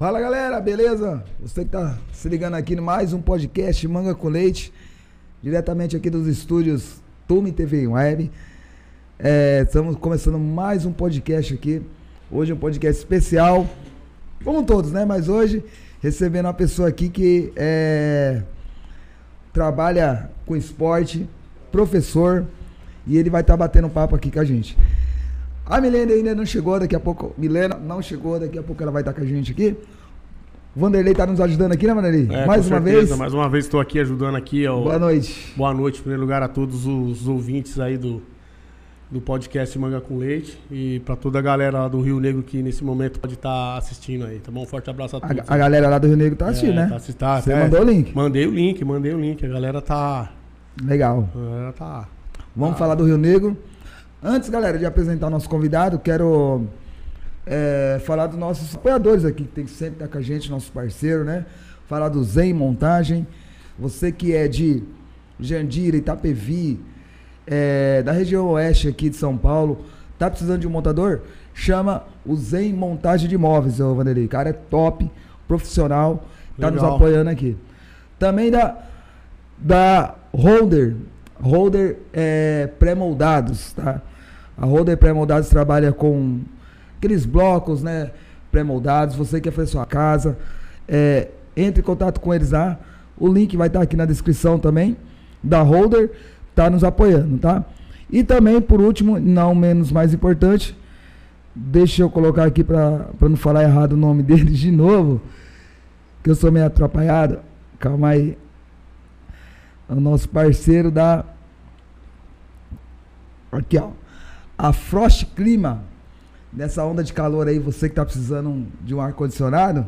Fala galera, beleza? Você que tá se ligando aqui no mais um podcast Manga com Leite, diretamente aqui dos estúdios Tume TV Web. Estamos começando mais um podcast aqui. Hoje é um podcast especial, como todos, né? Mas hoje recebendo uma pessoa aqui que trabalha com esporte, professor, e ele vai estar batendo um papo aqui com a gente. A Milena ainda não chegou, daqui a pouco. Milena não chegou, daqui a pouco ela vai estar com a gente aqui. O Vanderlei está nos ajudando aqui, né, Vanderlei? Mais uma vez. Mais uma vez estou aqui ajudando aqui. Boa noite. Boa noite, em primeiro lugar, a todos os ouvintes aí do podcast Manga com Leite. E para toda a galera lá do Rio Negro que nesse momento pode estar assistindo aí, tá bom? Um forte abraço a todos. A galera lá do Rio Negro tá assistindo, né? Você mandou o link? Mandei o link. A galera tá... Legal. A galera tá... Vamos falar do Rio Negro. Antes, galera, de apresentar o nosso convidado, quero falar dos nossos apoiadores aqui, que tem que sempre estar com a gente, nossos parceiros, né? Falar do Zen Montagem. Você que é de Jandira, Itapevi, da região oeste aqui de São Paulo, tá precisando de um montador? Chama o Zen Montagem de Móveis, ô Vanderlei. O cara é top, profissional, tá nos apoiando aqui. Também da Holder pré-moldados, tá? A Holder pré-moldados trabalha com aqueles blocos, né, pré-moldados. Você quer fazer sua casa, entre em contato com eles lá. O link vai estar aqui na descrição também. Da Holder, tá nos apoiando, tá? E também, por último, não menos mais importante, deixa eu colocar aqui para não falar errado o nome deles de novo, que eu sou meio atrapalhado. Calma aí. O nosso parceiro da... Aqui, ó. A Frost Clima. Nessa onda de calor aí, você que tá precisando de um ar-condicionado,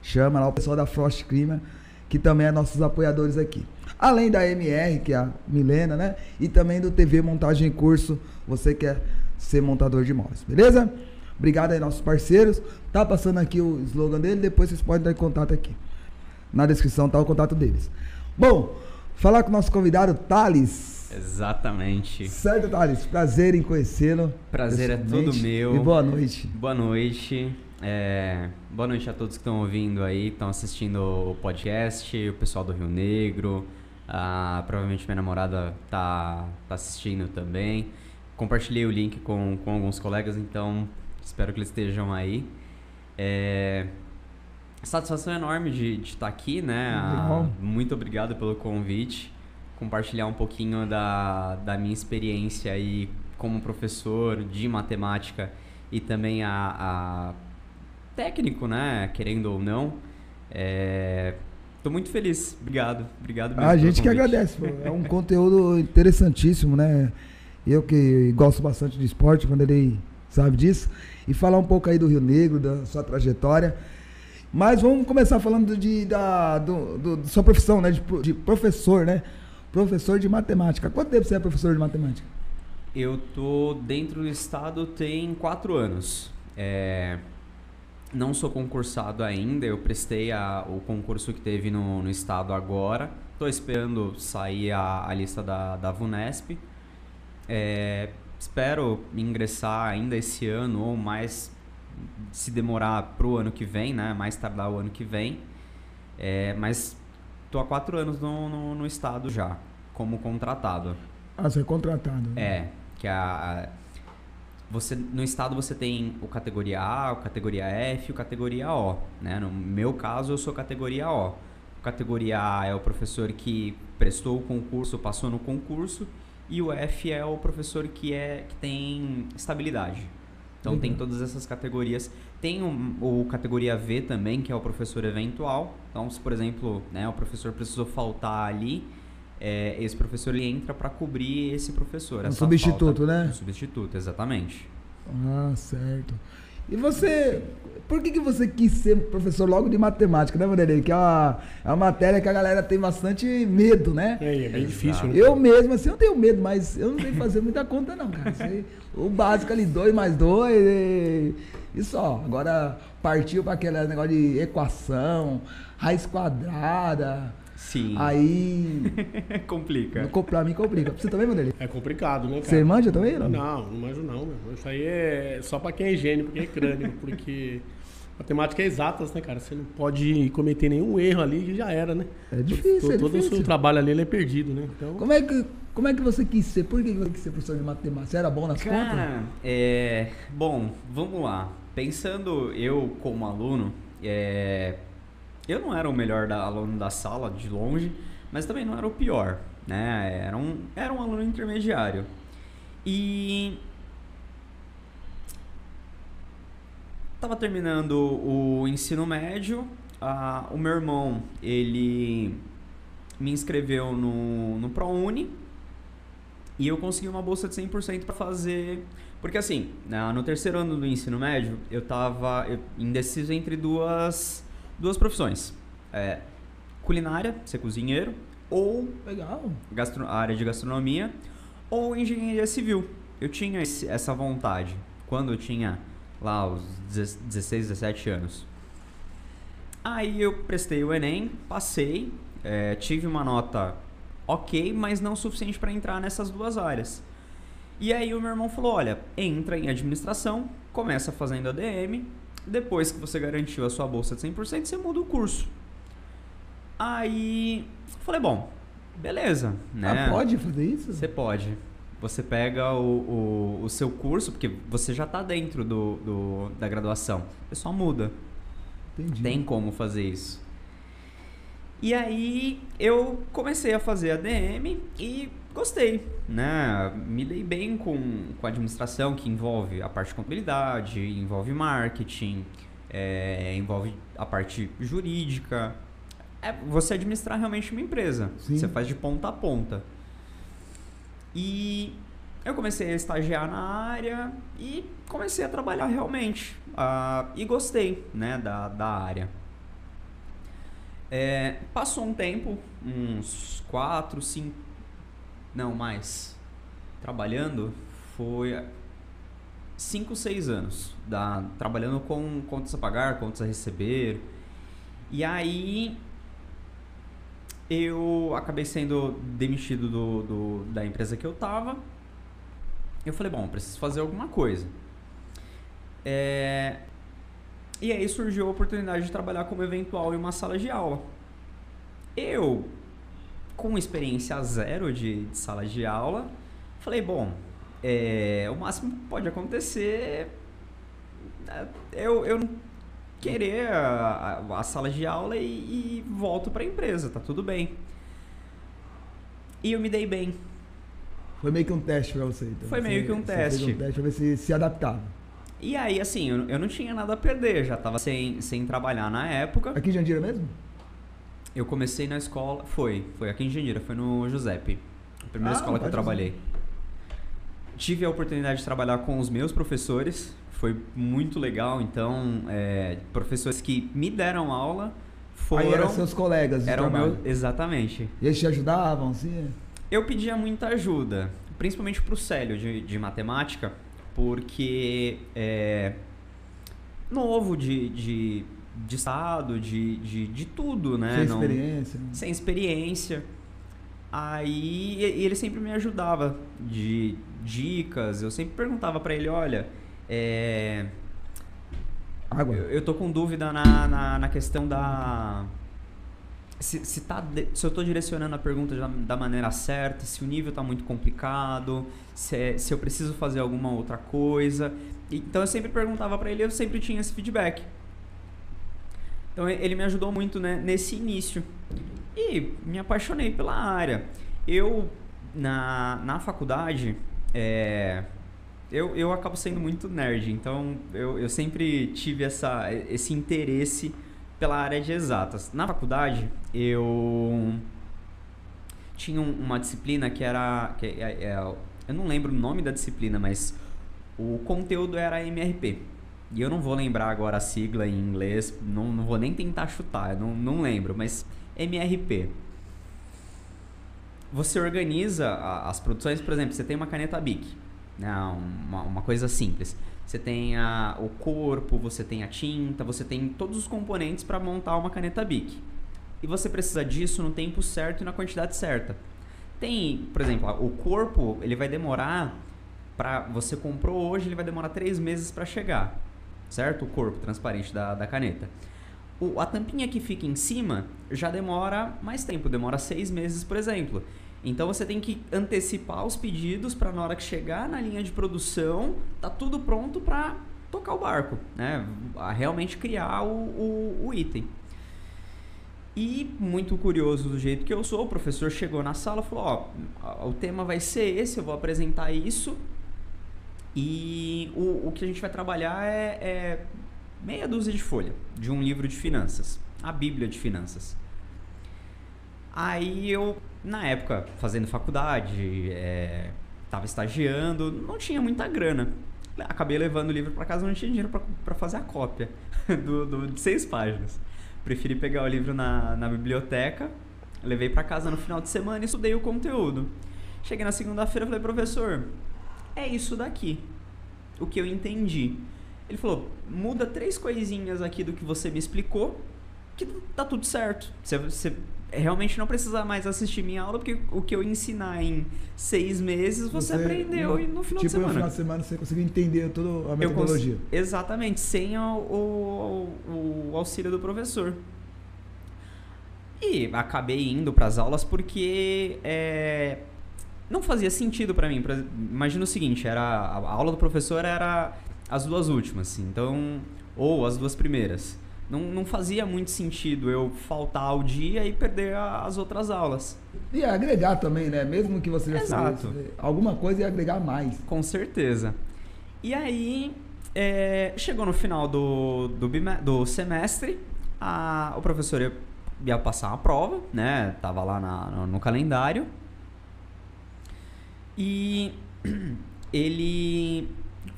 chama lá o pessoal da Frost Clima, que também é nossos apoiadores aqui. Além da MR, que é a Milena, né? E também do TV Montagem em Curso, você quer ser montador de móveis, beleza? Obrigado aí, nossos parceiros. Tá passando aqui o slogan dele, depois vocês podem dar contato aqui. Na descrição tá o contato deles. Bom, falar com o nosso convidado, Thales. Exatamente. Certo, Thales? Prazer em conhecê-lo. Prazer é todo meu. E boa noite. Boa noite. Boa noite a todos que estão ouvindo aí, que estão assistindo o podcast, o pessoal do Rio Negro. Provavelmente minha namorada tá assistindo também. Compartilhei o link com alguns colegas, então espero que eles estejam aí. Satisfação enorme de estar aqui, né? Muito obrigado pelo convite. Compartilhar um pouquinho da minha experiência aí como professor de matemática e também a técnico, né? Querendo ou não. Tô muito feliz. Obrigado mesmo. A gente que agradece. É um conteúdo interessantíssimo, né? Eu que gosto bastante de esporte, quando ele sabe disso. E falar um pouco aí do Rio Negro, da sua trajetória. Mas vamos começar falando da sua profissão, né? De professor, né? Professor de matemática. Quanto tempo você é professor de matemática? Eu tô dentro do estado tem 4 anos. Não sou concursado ainda, eu prestei o concurso que teve no estado agora. Tô esperando sair a lista da VUNESP. Espero ingressar ainda esse ano ou mais, se demorar pro ano que vem, né? Mais tardar o ano que vem. Mas tô há 4 anos no estado já, como contratado. Você é contratado. Que no estado você tem o categoria A, o categoria F e o categoria O, né? No meu caso, eu sou categoria O. O categoria A é o professor que prestou o concurso, passou no concurso, e o F é o professor que tem estabilidade. Então tem todas essas categorias. Tem o categoria V também, que é o professor eventual. Então, se por exemplo, né, o professor precisou faltar ali, esse professor ele entra para cobrir esse professor. Um substituto, falta, né? Um substituto, exatamente. Certo. E você, por que você quis ser professor logo de matemática, né, Vanderlei? Que é uma matéria que a galera tem bastante medo, né? É bem difícil, né? Eu mesmo, assim, eu tenho medo, mas eu não sei fazer muita conta, não, cara. O básico ali, 2 mais 2 e só. Agora partiu para aquele negócio de equação, raiz quadrada. Sim. Aí... complica. Pra mim complica. Pra você também, Vanderlei? É complicado, né, cara? Você manja também, não? Não manjo não, meu. Isso aí é só pra quem é gênio, pra quem é crânio, porque Matemática é exatas, né, cara? Você não pode cometer nenhum erro ali que já era, né? É difícil, Todo o seu trabalho ali ele é perdido, né? Então... Como é que você quis ser? Por que você quis ser professor de matemática? Você era bom nas contas? Cara, bom, vamos lá. Pensando eu como aluno, eu não era o melhor aluno da sala, de longe, mas também não era o pior, né? Era um aluno intermediário. E... Tava terminando o ensino médio, o meu irmão, ele me inscreveu no ProUni e eu consegui uma bolsa de 100% para fazer... Porque assim, no terceiro ano do ensino médio, eu tava indeciso entre duas profissões. Culinária, ser cozinheiro, ou Legal. a área de gastronomia, ou engenharia civil. Eu tinha essa vontade quando eu tinha... lá os 16, 17 anos. Aí eu prestei o Enem, passei, tive uma nota ok, mas não suficiente para entrar nessas duas áreas. E aí o meu irmão falou, olha, entra em administração, começa fazendo ADM, depois que você garantiu a sua bolsa de 100%, você muda o curso. Aí falei, bom, beleza, né? Pode fazer isso? Você pode. Você pega o seu curso, porque você já está dentro da graduação. Você só muda. Entendi. Tem como fazer isso. E aí eu comecei a fazer ADM e gostei, né? Me dei bem com a administração, que envolve a parte de contabilidade, envolve marketing, envolve a parte jurídica. Você administrar realmente uma empresa. Sim. Você faz de ponta a ponta. E eu comecei a estagiar na área e comecei a trabalhar realmente. E gostei, né, da área. Passou um tempo, uns 4, 5... Não, mais. Trabalhando, foi 5, 6 anos. Trabalhando com contas a pagar, contas a receber. E aí... eu acabei sendo demitido da empresa que eu tava. Eu falei, bom, preciso fazer alguma coisa. E aí surgiu a oportunidade de trabalhar como eventual em uma sala de aula. Eu, com experiência zero de sala de aula, falei, bom, o máximo que pode acontecer eu não querer a sala de aula e volto para a empresa, tá tudo bem. E eu me dei bem. Foi meio que um teste para você, então. Foi meio que um teste. Fez um teste para ver se adaptava. E aí, assim, eu não tinha nada a perder, já tava sem trabalhar na época. Aqui em Jandira mesmo? Eu comecei na escola, foi aqui em Jandira, foi no Giuseppe, a primeira escola que eu trabalhei. Tive a oportunidade de trabalhar com os meus professores, foi muito legal, então, professores que me deram aula foram... Aí eram seus colegas de trabalho. Exatamente. E eles te ajudavam, assim? Eu pedia muita ajuda, principalmente pro Célio de matemática, porque novo de estado, de tudo, né? Sem experiência. Sem experiência. Aí ele sempre me ajudava de dicas, eu sempre perguntava pra ele, olha, Água. eu tô com dúvida na questão da... Se eu tô direcionando a pergunta da maneira certa, se o nível tá muito complicado, se eu preciso fazer alguma outra coisa. Então eu sempre perguntava pra ele, eu sempre tinha esse feedback. Então ele me ajudou muito, né, nesse início. E me apaixonei pela área. Eu, na faculdade, eu acabo sendo muito nerd, então eu sempre tive esse interesse pela área de exatas. Na faculdade, eu tinha uma disciplina que era... eu não lembro o nome da disciplina, mas o conteúdo era MRP. E eu não vou lembrar agora a sigla em inglês, não vou nem tentar chutar, eu não lembro, mas MRP. Você organiza as produções, por exemplo, você tem uma caneta Bic, né, uma coisa simples. Você tem o corpo, você tem a tinta, você tem todos os componentes para montar uma caneta Bic. E você precisa disso no tempo certo e na quantidade certa. Tem, por exemplo, o corpo, ele vai demorar, você comprou hoje, ele vai demorar 3 meses para chegar. certo? O corpo transparente da caneta. A tampinha que fica em cima já demora mais tempo, demora 6 meses, por exemplo. Então você tem que antecipar os pedidos para na hora que chegar na linha de produção, tá tudo pronto para tocar o barco, né? Realmente criar o item. E muito curioso do jeito que eu sou, o professor chegou na sala e falou, o tema vai ser esse, eu vou apresentar isso e o que a gente vai trabalhar é meia dúzia de folha de um livro de finanças, a Bíblia de Finanças. Aí eu, na época, fazendo faculdade, estava estagiando, não tinha muita grana. Acabei levando o livro para casa, não tinha dinheiro para fazer a cópia de 6 páginas. Preferi pegar o livro na biblioteca, levei para casa no final de semana e estudei o conteúdo. Cheguei na segunda-feira e falei, professor, é isso daqui, o que eu entendi. Ele falou, muda 3 coisinhas aqui do que você me explicou, que tá tudo certo. Você realmente não precisa mais assistir minha aula, porque o que eu ensinar em 6 meses, você aprendeu e no final de semana. No final de semana você conseguiu entender toda a metodologia. Exatamente, sem o auxílio do professor. E acabei indo para as aulas porque não fazia sentido para mim. Imagina o seguinte, a aula do professor era as 2 últimas, então, ou as 2 primeiras. Não fazia muito sentido eu faltar ao dia e perder as outras aulas. E agregar também, né? Mesmo que você já Exato. Sabia, alguma coisa ia agregar mais. Com certeza. E aí, chegou no final do semestre, o professor ia passar uma prova, né? Tava lá no calendário. E ele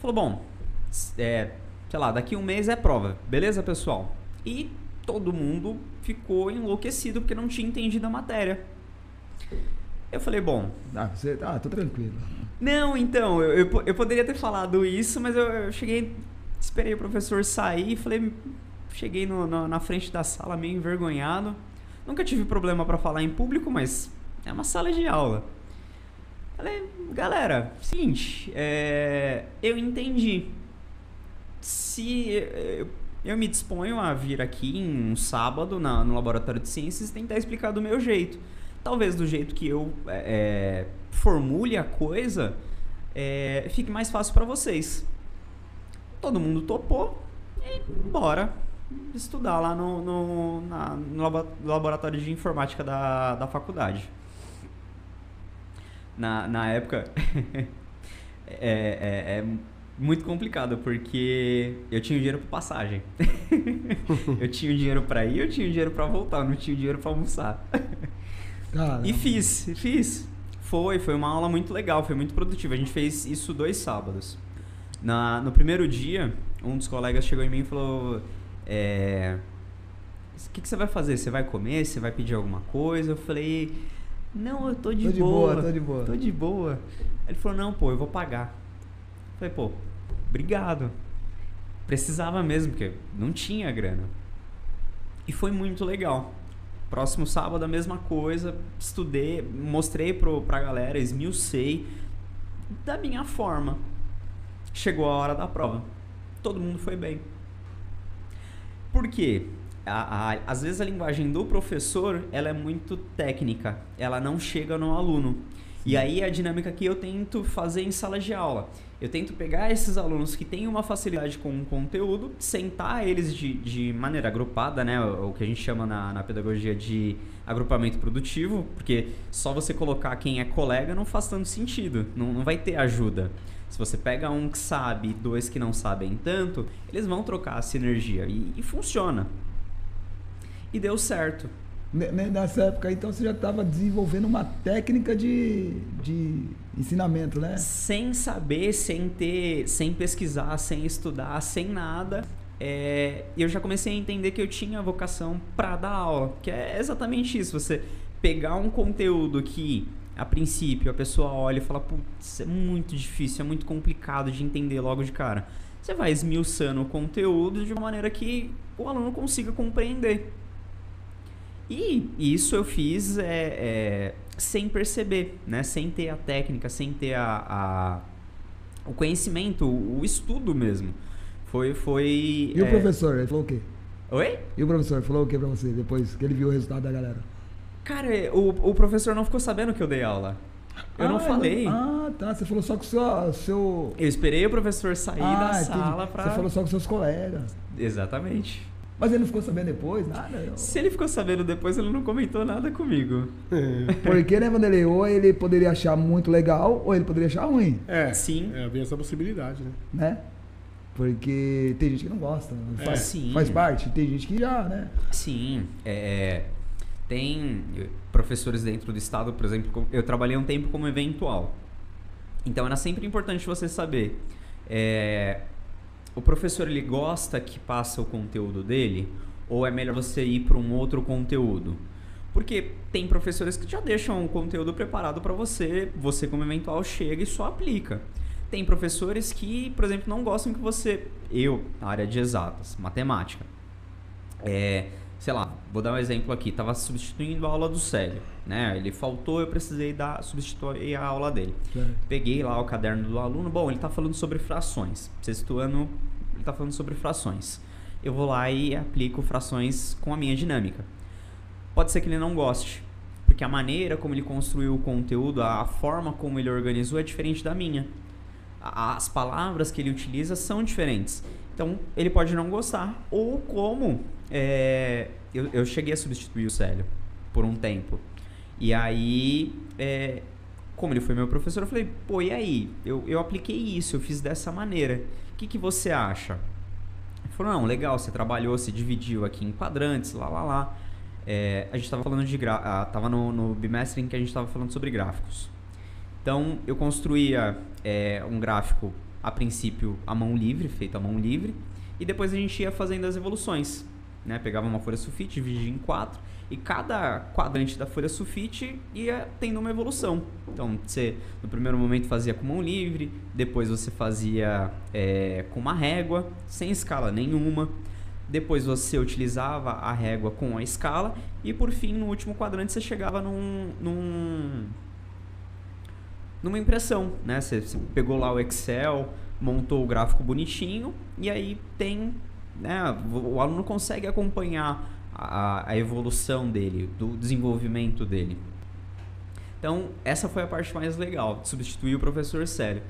falou, bom, sei lá, daqui 1 mês é prova. Beleza, pessoal? E todo mundo ficou enlouquecido porque não tinha entendido a matéria. Eu falei, bom... tô tranquilo. Não, então, eu poderia ter falado isso, mas eu cheguei, esperei o professor sair e falei... Cheguei na frente da sala meio envergonhado. Nunca tive problema para falar em público, mas é uma sala de aula. Falei, galera, seguinte, eu entendi. Se eu me disponho a vir aqui em um sábado no laboratório de ciências e tentar explicar do meu jeito. Talvez do jeito que eu formule a coisa, fique mais fácil para vocês. Todo mundo topou e bora estudar lá no laboratório de informática da faculdade. Na época muito complicado, porque eu tinha dinheiro para passagem. Eu tinha dinheiro para ir, eu tinha dinheiro para voltar, não tinha dinheiro para almoçar. Caramba. E fiz. Foi uma aula muito legal, foi muito produtiva. A gente fez isso 2 sábados. No primeiro dia, um dos colegas chegou em mim e falou: o que você vai fazer? Você vai comer? Você vai pedir alguma coisa? Eu falei: não, eu tô de boa. Tô de boa. Ele falou: não, pô, eu vou pagar. Eu falei: pô, obrigado. Precisava mesmo, porque não tinha grana. E foi muito legal. Próximo sábado a mesma coisa, estudei, mostrei pra galera, esmiucei da minha forma. Chegou a hora da prova. Todo mundo foi bem. Por quê? Às vezes a linguagem do professor, ela é muito técnica, ela não chega no aluno. E aí a dinâmica que eu tento fazer em sala de aula. Eu tento pegar esses alunos que têm uma facilidade com o conteúdo, sentar eles de maneira agrupada, né? O que a gente chama na pedagogia de agrupamento produtivo, porque só você colocar quem é colega não faz tanto sentido, não vai ter ajuda. Se você pega um que sabe e 2 que não sabem tanto, eles vão trocar a sinergia e funciona. E deu certo. Nessa época, então, você já estava desenvolvendo uma técnica de ensinamento, né? Sem saber, sem pesquisar, sem estudar, sem nada. Eu já comecei a entender que eu tinha vocação para dar aula. Que é exatamente isso. Você pegar um conteúdo que, a princípio, a pessoa olha e fala: putz, é muito difícil, é muito complicado de entender logo de cara. Você vai esmiuçando o conteúdo de uma maneira que o aluno consiga compreender. E isso eu fiz sem perceber, né? Sem ter a técnica, sem ter o conhecimento, o estudo mesmo. Foi. E o professor, ele falou o quê? Oi? E o professor falou o quê pra você depois que ele viu o resultado da galera? Cara, o professor não ficou sabendo que eu dei aula. Eu não falei. Tá. Você falou só com o seu... Eu esperei o professor sair da entendi. sala pra... Você falou só com seus colegas. Exatamente. Mas ele não ficou sabendo depois? Nada? Se ele ficou sabendo depois, ele não comentou nada comigo. Porque, né, Vanderlei, ou ele poderia achar muito legal, ou ele poderia achar ruim. Sim. Havia essa possibilidade, né? Né? Porque tem gente que não gosta. Sim. Faz parte. Tem gente que já, né? Sim. Tem professores dentro do estado, por exemplo, eu trabalhei um tempo como eventual. Então era sempre importante você saber. O professor, ele gosta que passa o conteúdo dele, ou é melhor você ir para um outro conteúdo? Porque tem professores que já deixam o conteúdo preparado para você como eventual chega e só aplica. Tem professores que, por exemplo, não gostam que você... na área de exatas, matemática. Sei lá, vou dar um exemplo aqui. Estava substituindo a aula do Célio, né? Ele faltou, eu precisei substituir a aula dele. Peguei lá o caderno do aluno. Bom, ele está falando sobre frações. Sexto ano, ele está falando sobre frações. Eu vou lá e aplico frações com a minha dinâmica. Pode ser que ele não goste, porque a maneira como ele construiu o conteúdo, a forma como ele organizou é diferente da minha. As palavras que ele utiliza são diferentes. Então, ele pode não gostar. Ou como... eu cheguei a substituir o Célio por um tempo. E aí, como ele foi meu professor, eu falei, pô, e aí? Eu apliquei isso, eu fiz dessa maneira. O que você acha? Ele falou, não, legal, você trabalhou, você dividiu aqui em quadrantes, lá. A gente estava falando de tava no bimestre em que a gente estava falando sobre gráficos. Então, eu construía um gráfico, a princípio, à mão livre, feito à mão livre, e depois a gente ia fazendo as evoluções. Né? Pegava uma folha sulfite, dividia em 4, e cada quadrante da folha sulfite ia tendo uma evolução. Então, você, no primeiro momento, fazia com mão livre, depois você fazia com uma régua, sem escala nenhuma, depois você utilizava a régua com a escala, e por fim, no último quadrante, você chegava numa impressão, né? Você pegou lá o Excel, montou o gráfico bonitinho, e aí tem, né? O aluno consegue acompanhar a evolução dele, do desenvolvimento dele. Então, essa foi a parte mais legal, de substituir o professor Célio.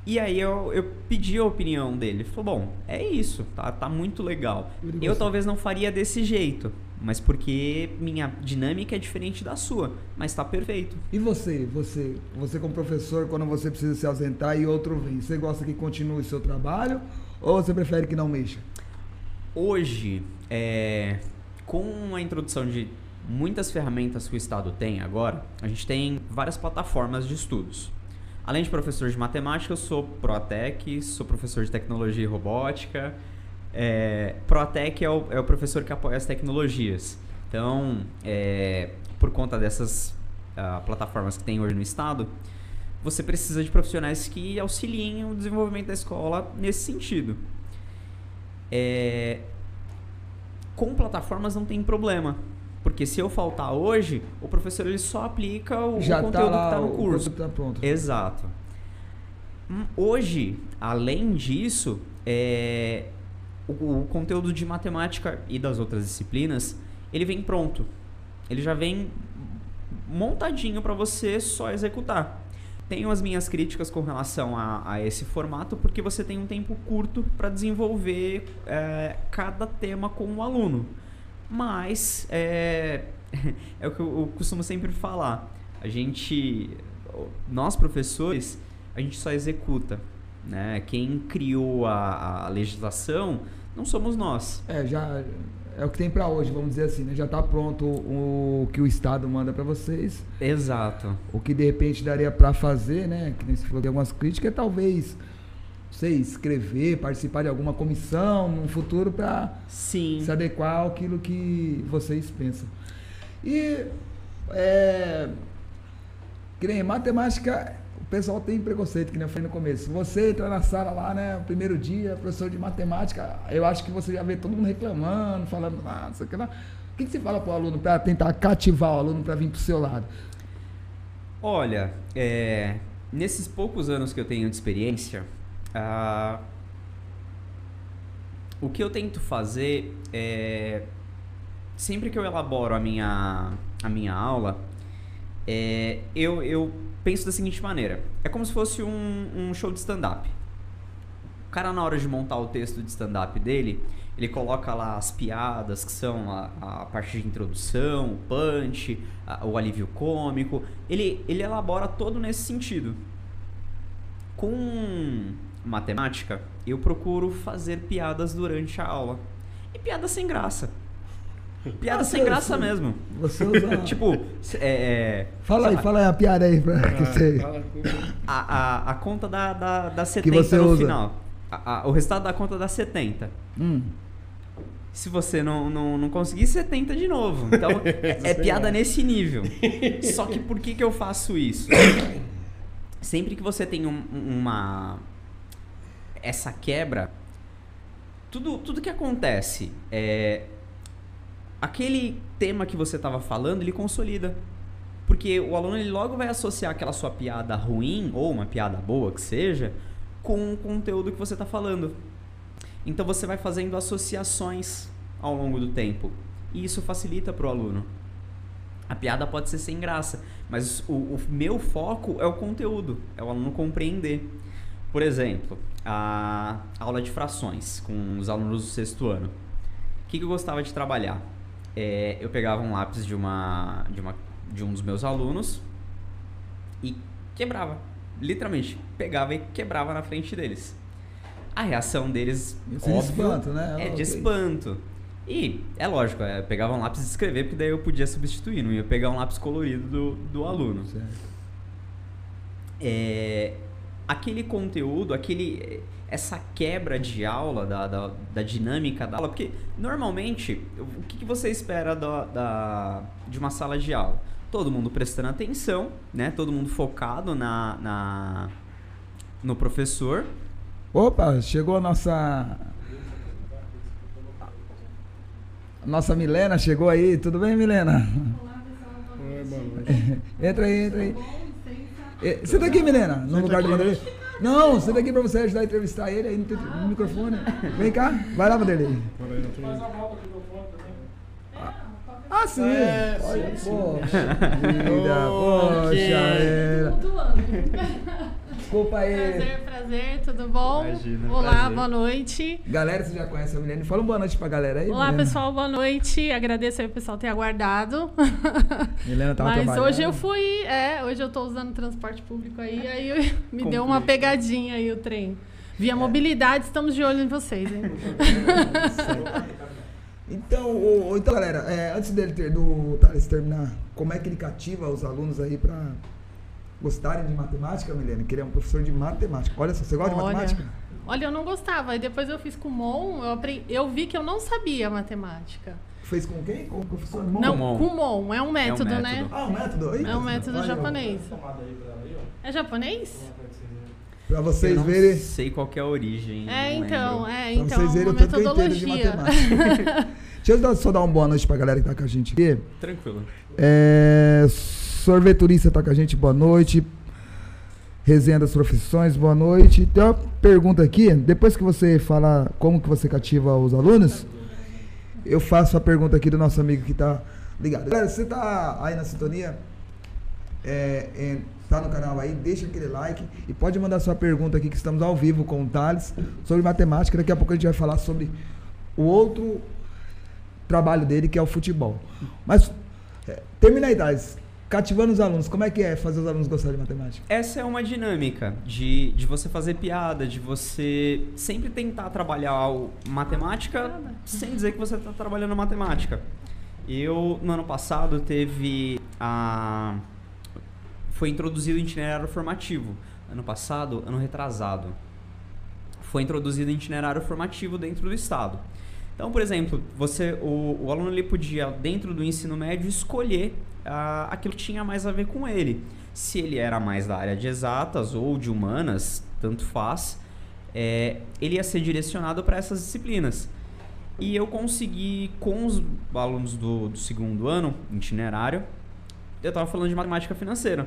E aí eu pedi a opinião dele. Ele falou, bom, é isso, tá muito legal. Eu talvez não faria desse jeito, mas porque minha dinâmica é diferente da sua, mas tá perfeito. E você como professor, quando você precisa se ausentar e outro vem, você gosta que continue o seu trabalho ou você prefere que não mexa? Hoje, com a introdução de muitas ferramentas que o Estado tem agora, a gente tem várias plataformas de estudos. Além de professor de matemática, eu sou Proatec, sou professor de tecnologia e robótica. Proatec é o professor que apoia as tecnologias. Então, por conta dessas plataformas que tem hoje no Estado, você precisa de profissionais que auxiliem o desenvolvimento da escola nesse sentido. Com plataformas não tem problema, porque se eu faltar hoje, o professor ele só aplica o conteúdo que está no curso. Tá pronto. Exato. Hoje, além disso, o conteúdo de matemática e das outras disciplinas, ele vem pronto. Ele já vem montadinho para você só executar. Tenho as minhas críticas com relação a esse formato, porque você tem um tempo curto para desenvolver cada tema com o aluno. Mas é o que eu costumo sempre falar. Nós professores, a gente só executa, né? Quem criou a legislação não somos nós. Já é o que tem para hoje, vamos dizer assim, né? Já está pronto o que o Estado manda para vocês. Exato. O que de repente daria para fazer, né? Que nem você falou de algumas críticas, talvez sei, escrever, participar de alguma comissão no futuro para se adequar àquilo que vocês pensam. E que nem matemática, o pessoal tem preconceito, que nem eu falei no começo. Você entra na sala lá, né, o primeiro dia, professor de matemática, eu acho que você já vê todo mundo reclamando, falando, não sei o que lá. O que você fala para o aluno para tentar cativar o aluno para vir para o seu lado? Olha, nesses poucos anos que eu tenho de experiência, o que eu tento fazer é... Sempre que eu elaboro a minha aula, eu penso da seguinte maneira. É como se fosse um show de stand-up. O cara, na hora de montar o texto de stand-up dele, ele coloca lá as piadas, que são a parte de introdução, o punch, o alívio cômico. Ele elabora todo nesse sentido. Com matemática, eu procuro fazer piadas durante a aula. E piadas sem graça. Piada sem graça mesmo. Você usa... Tipo, fala aí a piada aí pra que você... A conta da 70 que você no usa. final. O resultado da conta dá 70. Se você não conseguir, 70 de novo. Então, é piada nesse nível. Só que por que eu faço isso? Sempre que você tem essa quebra, tudo que acontece aquele tema que você estava falando, ele consolida. Porque o aluno ele logo vai associar aquela sua piada ruim, ou uma piada boa que seja, com o conteúdo que você está falando. Então você vai fazendo associações ao longo do tempo. E isso facilita para o aluno. A piada pode ser sem graça, mas o meu foco é o conteúdo, é o aluno compreender. Por exemplo, a aula de frações com os alunos do 6º ano. O que eu gostava de trabalhar? Eu pegava um lápis de um dos meus alunos e quebrava. Literalmente, pegava e quebrava na frente deles. A reação deles, óbvio, de espanto, né? É de espanto. E, é lógico, eu pegava um lápis de escrever, porque daí eu podia substituir, não ia pegar um lápis colorido do aluno. Certo. Aquele conteúdo, essa quebra de aula, da dinâmica da aula, porque normalmente, o que você espera de uma sala de aula? Todo mundo prestando atenção, né? Todo mundo focado no professor. Opa, chegou a nossa Milena, chegou aí. Tudo bem, Milena? Olá, pessoal. Oi, boa noite. Entra aí. Senta aqui, Milena, no lugar do Vanderlei. Não, senta aqui pra você ajudar a entrevistar ele aí no microfone. Vem cá, vai lá, Vanderlei. Faz a volta do microfone também. Ah, sim. Olha, poxa vida, Desculpa aí. Prazer, tudo bom? Imagina, Olá, prazer. boa noite. Galera, você já conhece a Milena? Fala uma boa noite pra galera aí. Olá, Milena. pessoal, boa noite. Agradeço aí o pessoal ter aguardado. Milena tava Mas trabalhando. hoje eu hoje eu tô usando transporte público aí me deu uma pegadinha aí o trem. Via mobilidade, estamos de olho em vocês, hein? Então, galera, antes do Thales terminar, como é que ele cativa os alunos aí pra gostarem de matemática, Milena? Que ele é um professor de matemática. Olha só, você gosta de matemática? Olha, eu não gostava. E depois eu fiz com o Mon, eu vi que eu não sabia matemática. Fez com quem? Com o professor Mon? Não, Mon. com o Mon. É um método, método. né? Ah, um método? Eita, É um método olha, japonês. É japonês? Pra Eu vocês não verem. sei qual que é a origem. não Então, lembro. Pra vocês verem uma o tanto que eu entendo de metodologia. matemática. Deixa eu só dar uma boa noite pra galera que tá com a gente aqui. Tranquilo. Sorveturista tá com a gente, boa noite. Resenha das profissões, boa noite. Tem uma pergunta aqui, depois que você fala como que você cativa os alunos, eu faço a pergunta aqui do nosso amigo que tá ligado. Galera, você tá aí na sintonia, tá no canal aí, deixa aquele like e pode mandar sua pergunta aqui que estamos ao vivo com o Thales sobre matemática. Daqui a pouco a gente vai falar sobre o outro trabalho dele, que é o futebol. Mas, termina aí, Thales. Cativando os alunos, como é que é fazer os alunos gostarem de matemática? Essa é uma dinâmica de você fazer piada, de você sempre tentar trabalhar matemática sem dizer que você está trabalhando matemática. Eu, no ano passado, foi introduzido o itinerário formativo. Ano retrasado, foi introduzido o itinerário formativo dentro do estado. Então, por exemplo, o aluno ele podia, dentro do ensino médio, escolher aquilo que tinha mais a ver com ele. Se ele era mais da área de exatas ou de humanas, tanto faz, ele ia ser direcionado para essas disciplinas. E eu consegui, com os alunos do 2º ano, itinerário, eu estava falando de matemática financeira.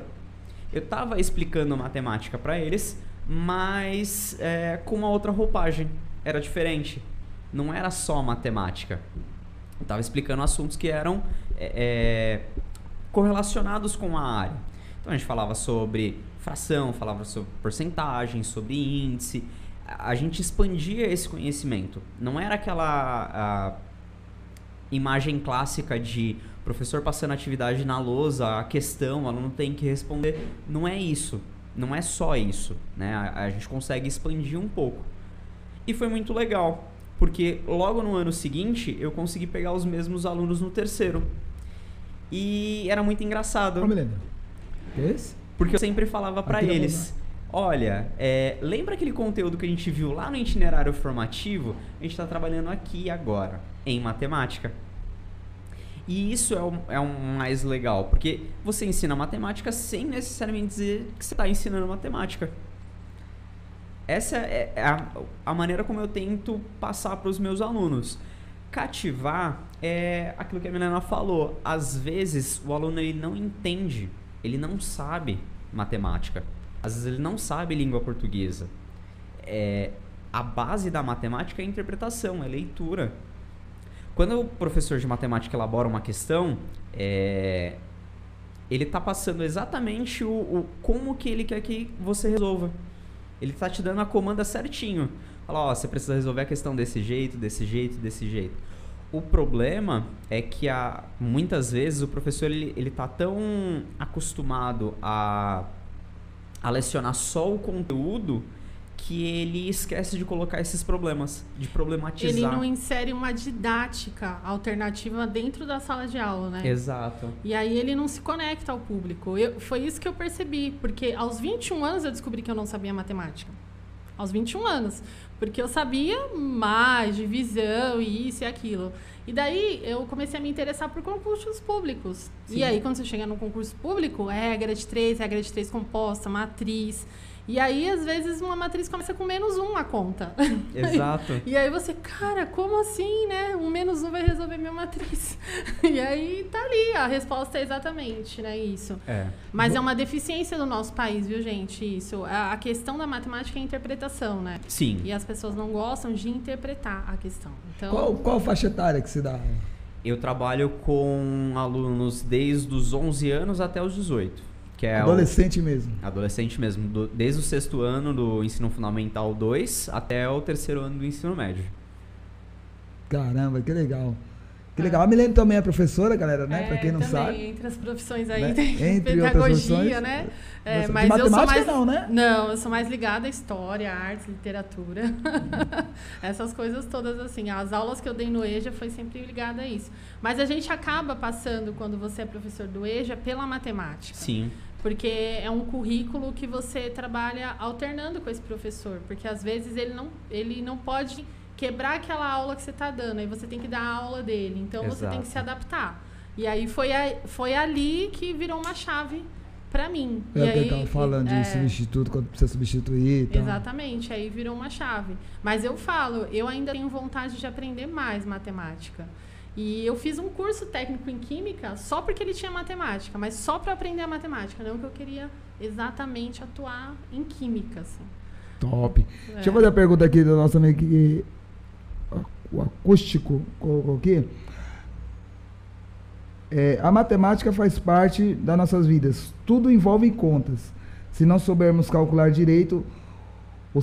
Eu estava explicando matemática para eles, mas com uma outra roupagem. Era diferente. não era só matemática. Eu estava explicando assuntos que eram correlacionados com a área. Então a gente falava sobre fração, falava sobre porcentagem, sobre índice. A gente expandia esse conhecimento. Não era aquela imagem clássica de professor passando atividade na lousa, a questão, o aluno tem que responder. Não é isso. Não é só isso, né? A gente consegue expandir um pouco. E foi muito legal, porque logo no ano seguinte eu consegui pegar os mesmos alunos no terceiro. E era muito engraçado. Ô, Milena, que é esse? Porque eu sempre falava pra eles, olha, lembra aquele conteúdo que a gente viu lá no itinerário formativo? A gente está trabalhando aqui agora, em matemática. E isso é o mais legal, porque você ensina matemática sem necessariamente dizer que você está ensinando matemática. Essa é a maneira como eu tento passar para os meus alunos. Cativar é aquilo que a Milena falou. Às vezes o aluno ele não entende, ele não sabe matemática. Às vezes ele não sabe língua portuguesa. A base da matemática é a interpretação, é a leitura. Quando o professor de matemática elabora uma questão, ele está passando exatamente como que ele quer que você resolva. Ele está te dando a comanda certinho. Fala, ó, você precisa resolver a questão desse jeito, desse jeito, desse jeito. O problema é que muitas vezes o professor ele tá tão acostumado a lecionar só o conteúdo que ele esquece de colocar esses problemas, de problematizar. Ele não insere uma didática alternativa dentro da sala de aula, né? Exato. E aí ele não se conecta ao público. Foi isso que eu percebi, porque aos 21 anos eu descobri que eu não sabia matemática. Aos 21 anos. Porque eu sabia mais divisão e isso e aquilo. E daí eu comecei a me interessar por concursos públicos. Sim. E aí quando você chega num concurso público, regra de três composta, matriz. E aí, às vezes, uma matriz começa com -1 a conta. Exato. E aí você, cara, como assim, né? Um -1 vai resolver minha matriz. E aí tá ali, a resposta é exatamente, né? Isso. Mas é uma deficiência do nosso país, viu, gente? Isso. A questão da matemática é a interpretação, né? Sim. E as pessoas não gostam de interpretar a questão. Então, Qual faixa etária que se dá? Eu trabalho com alunos desde os 11 anos até os 18. Que é adolescente mesmo. Adolescente mesmo. Desde o 6º ano do ensino fundamental 2 até o 3º ano do ensino médio. Caramba, que legal. Que legal. A Milene também é professora, galera, né? Pra quem não também, sabe. Entre as profissões aí Né? tem Entre pedagogia, né? Mas matemática eu sou mais, não, né? Não, eu sou mais ligada à história, artes, literatura. Essas coisas todas, assim. As aulas que eu dei no EJA foi sempre ligada a isso. Mas a gente acaba passando, quando você é professor do EJA, pela matemática. Sim. Porque é um currículo que você trabalha alternando com esse professor. Porque, às vezes, ele não pode quebrar aquela aula que você está dando. Aí você tem que dar a aula dele. Então, você tem que se adaptar. E aí, foi ali que virou uma chave para mim. É o que eu estava falando de substituto, quando precisa substituir e tal. Exatamente. Aí virou uma chave. Mas eu falo, eu ainda tenho vontade de aprender mais matemática. E eu fiz um curso técnico em química só porque ele tinha matemática, mas só para aprender a matemática, não que eu queria exatamente atuar em química, assim. Top. Deixa eu fazer a pergunta aqui do nosso amigo que o acústico colocou aqui. A matemática faz parte das nossas vidas. Tudo envolve contas. Se não soubermos calcular direito o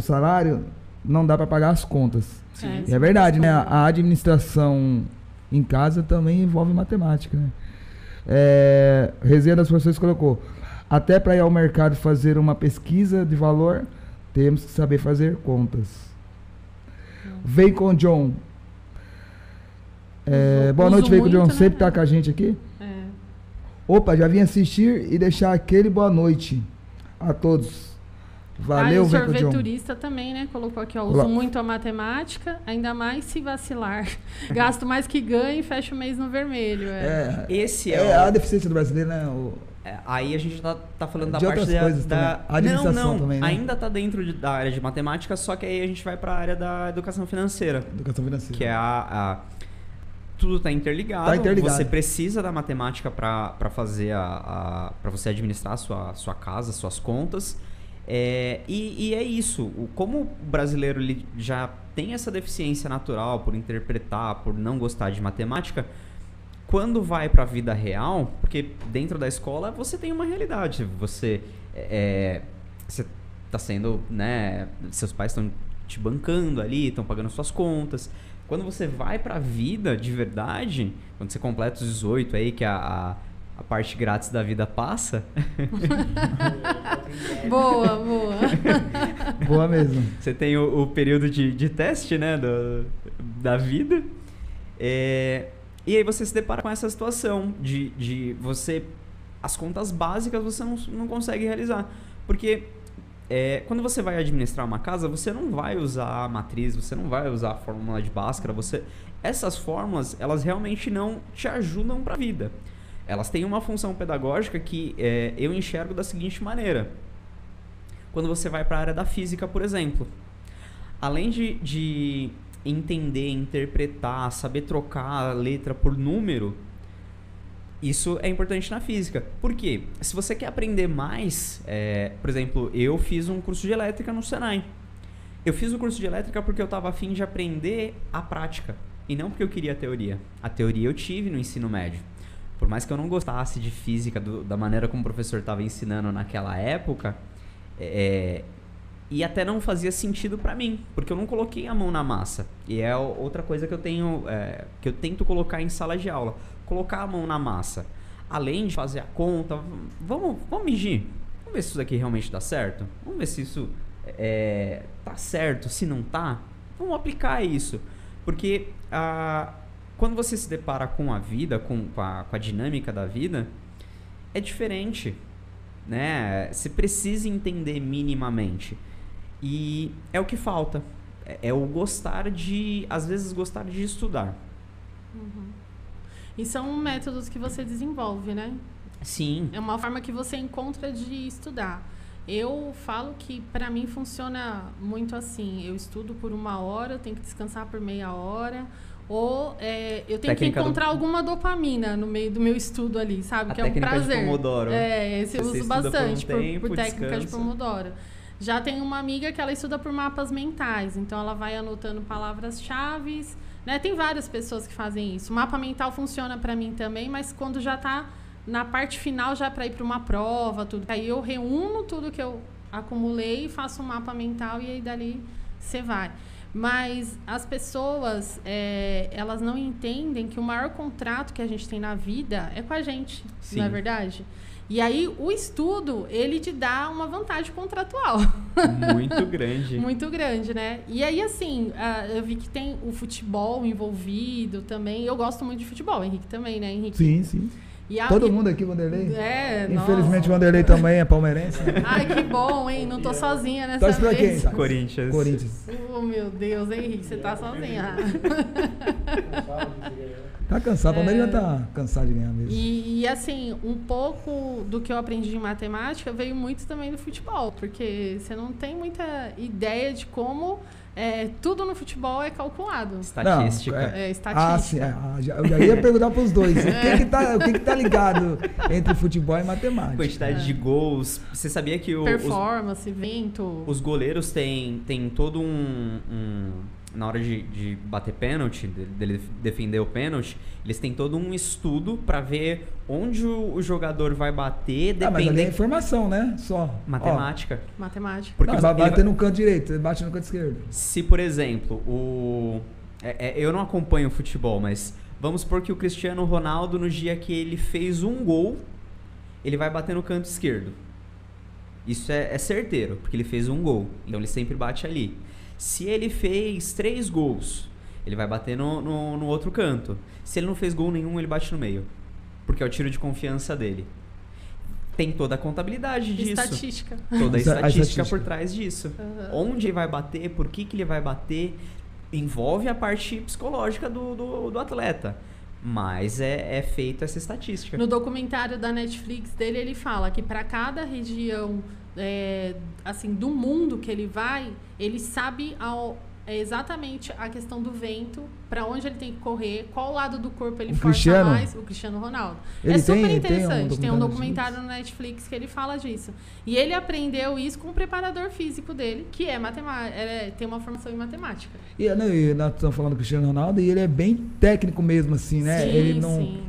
salário, não dá para pagar as contas. Sim. É verdade, né? A administração em casa também envolve matemática, né? Resenha das Profissões colocou: até para ir ao mercado fazer uma pesquisa de valor, temos que saber fazer contas. Vem com o John. Boa noite, Vem com o John. Sempre tá com a gente aqui? Opa, já vim assistir e deixar aquele boa noite a todos. Valeu, o sorveturista também, né? Colocou aqui, ó. Uso muito a matemática, ainda mais se vacilar. Gasto mais que ganho e fecho o mês no vermelho. Esse a deficiência do brasileiro, né? Aí a gente tá falando da de parte outras coisas da administração também, né? Ainda tá dentro da área de matemática, só que aí a gente vai para a área da educação financeira. Educação financeira. Que é tudo tá interligado. Você precisa da matemática para fazer para você administrar a sua casa, suas contas. E é isso. Como o brasileiro ele já tem essa deficiência natural por interpretar, por não gostar de matemática, quando vai para a vida real, porque dentro da escola você tem uma realidade. Você está sendo, né? Seus pais estão te bancando ali, estão pagando suas contas. Quando você vai para a vida de verdade, quando você completa os 18 aí, que a parte grátis da vida passa. Boa. Boa mesmo. Você tem o período de teste, né, da vida. E aí você se depara com essa situação de você... As contas básicas você não consegue realizar. Porque quando você vai administrar uma casa, você não vai usar a matriz, você não vai usar a fórmula de Bhaskara. Essas fórmulas, elas realmente não te ajudam para a vida. Elas têm uma função pedagógica que eu enxergo da seguinte maneira. Quando você vai para a área da física, por exemplo, além de entender, interpretar, saber trocar a letra por número, isso é importante na física. Por quê? Se você quer aprender mais, por exemplo, eu fiz um curso de elétrica no Senai. Eu fiz o curso de elétrica porque eu estava a fim de aprender a prática, e não porque eu queria a teoria. A teoria eu tive no ensino médio. Por mais que eu não gostasse de física da maneira como o professor estava ensinando naquela época, e até não fazia sentido para mim, porque eu não coloquei a mão na massa. E é outra coisa que eu tento colocar em sala de aula, colocar a mão na massa. Além de fazer a conta, vamos medir, vamos ver se isso daqui realmente dá certo, vamos ver se isso tá certo, se não tá, vamos aplicar isso, porque quando você se depara com a vida, com a dinâmica da vida, é diferente, né? Você precisa entender minimamente. E é o que falta. É o às vezes gostar de estudar. Uhum. E são métodos que você desenvolve, né? Sim. É uma forma que você encontra de estudar. Eu falo que para mim funciona muito assim. Eu estudo por 1 hora, eu tenho que descansar por meia hora. Ou eu tenho que encontrar alguma dopamina no meio do meu estudo ali, sabe? Que é um prazer. Técnica de Pomodoro. Esse eu uso bastante por técnica de descansa. Pomodoro. Já tem uma amiga que ela estuda por mapas mentais, então ela vai anotando palavras-chave, né? Tem várias pessoas que fazem isso. O mapa mental funciona para mim também, mas quando já tá na parte final, já para ir para uma prova, tudo. Aí eu reúno tudo que eu acumulei, faço um mapa mental e aí dali você vai. Mas as pessoas, elas não entendem que o maior contrato que a gente tem na vida é com a gente, Sim. não é verdade? E aí o estudo, ele te dá uma vantagem contratual. Muito grande. Muito grande, né? E aí, assim, eu vi que tem o futebol envolvido também. Eu gosto muito de futebol, Henrique também, né, Henrique? Sim. Todo mundo aqui, Vanderlei? Infelizmente, o Vanderlei também é palmeirense. Ai, que bom, hein? Não tô sozinha nessa vez. Torce pra quem? Tá? Corinthians. Oh, meu Deus, Henrique, você tá sozinha. Tá cansado, o Palmeiras já tá cansado de ganhar mesmo. E assim, um pouco do que eu aprendi de matemática veio muito também do futebol, porque você não tem muita ideia de como tudo no futebol é calculado. Estatística. Estatística. Eu já ia perguntar pros dois. O que tá ligado entre futebol e matemática? Quantidade de gols. Você sabia que performance, vento. Os goleiros têm todo na hora de bater pênalti, dele defender o pênalti, eles têm todo um estudo para ver onde o jogador vai bater, mas ali é informação, né? Só. Matemática. Matemática. Porque vai bater no canto direito, ele bate no canto esquerdo. Se, por exemplo, eu não acompanho futebol, mas vamos supor que o Cristiano Ronaldo, no dia que ele fez um gol, ele vai bater no canto esquerdo. Isso é certeiro, porque ele fez um gol. Então ele sempre bate ali. Se ele fez 3 gols, ele vai bater no outro canto. Se ele não fez gol nenhum, ele bate no meio. Porque é o tiro de confiança dele. Tem toda a contabilidade disso. Estatística. Toda a estatística por trás disso. Uhum. Onde ele vai bater, por que ele vai bater, envolve a parte psicológica do atleta. Mas é feita essa estatística. No documentário da Netflix dele, ele fala que para cada região assim, do mundo que ele vai, ele sabe é exatamente a questão do vento, para onde ele tem que correr, qual lado do corpo ele O força Cristiano? mais. O Cristiano Ronaldo. Ele É super tem interessante. Tem um documentário documentário no Netflix que ele fala disso. E ele aprendeu isso com o preparador físico dele, que é tem uma formação em matemática. E nós estamos falando do Cristiano Ronaldo e ele é bem técnico mesmo, assim, né? Sim, Ele não. sim.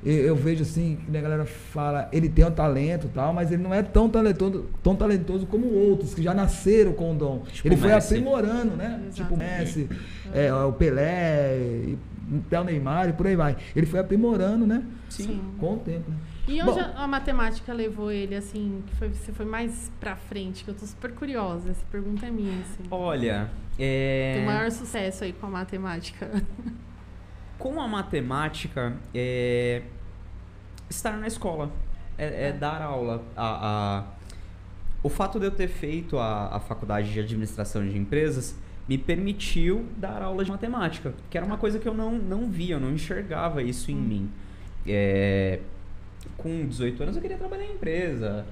Eu vejo assim, que a galera fala, ele tem um talento e tal, mas ele não é tão talentoso como outros, que já nasceram com o dom. Tipo ele foi Messi. aprimorando, né? Exatamente. Tipo o Messi, o Pelé, até o Neymar e por aí vai. Ele foi aprimorando, né? Sim. Com o tempo, né? E onde Bom, a matemática levou ele, assim, que você foi mais pra frente? Que eu tô super curiosa, essa pergunta é minha, assim. Olha, Tem o maior sucesso aí com a matemática. com a matemática, estar na escola, dar aula. O fato de eu ter feito a faculdade de administração de empresas me permitiu dar aula de matemática, que era uma coisa que eu não via, eu não enxergava isso em mim. Com 18 anos eu queria trabalhar em empresa,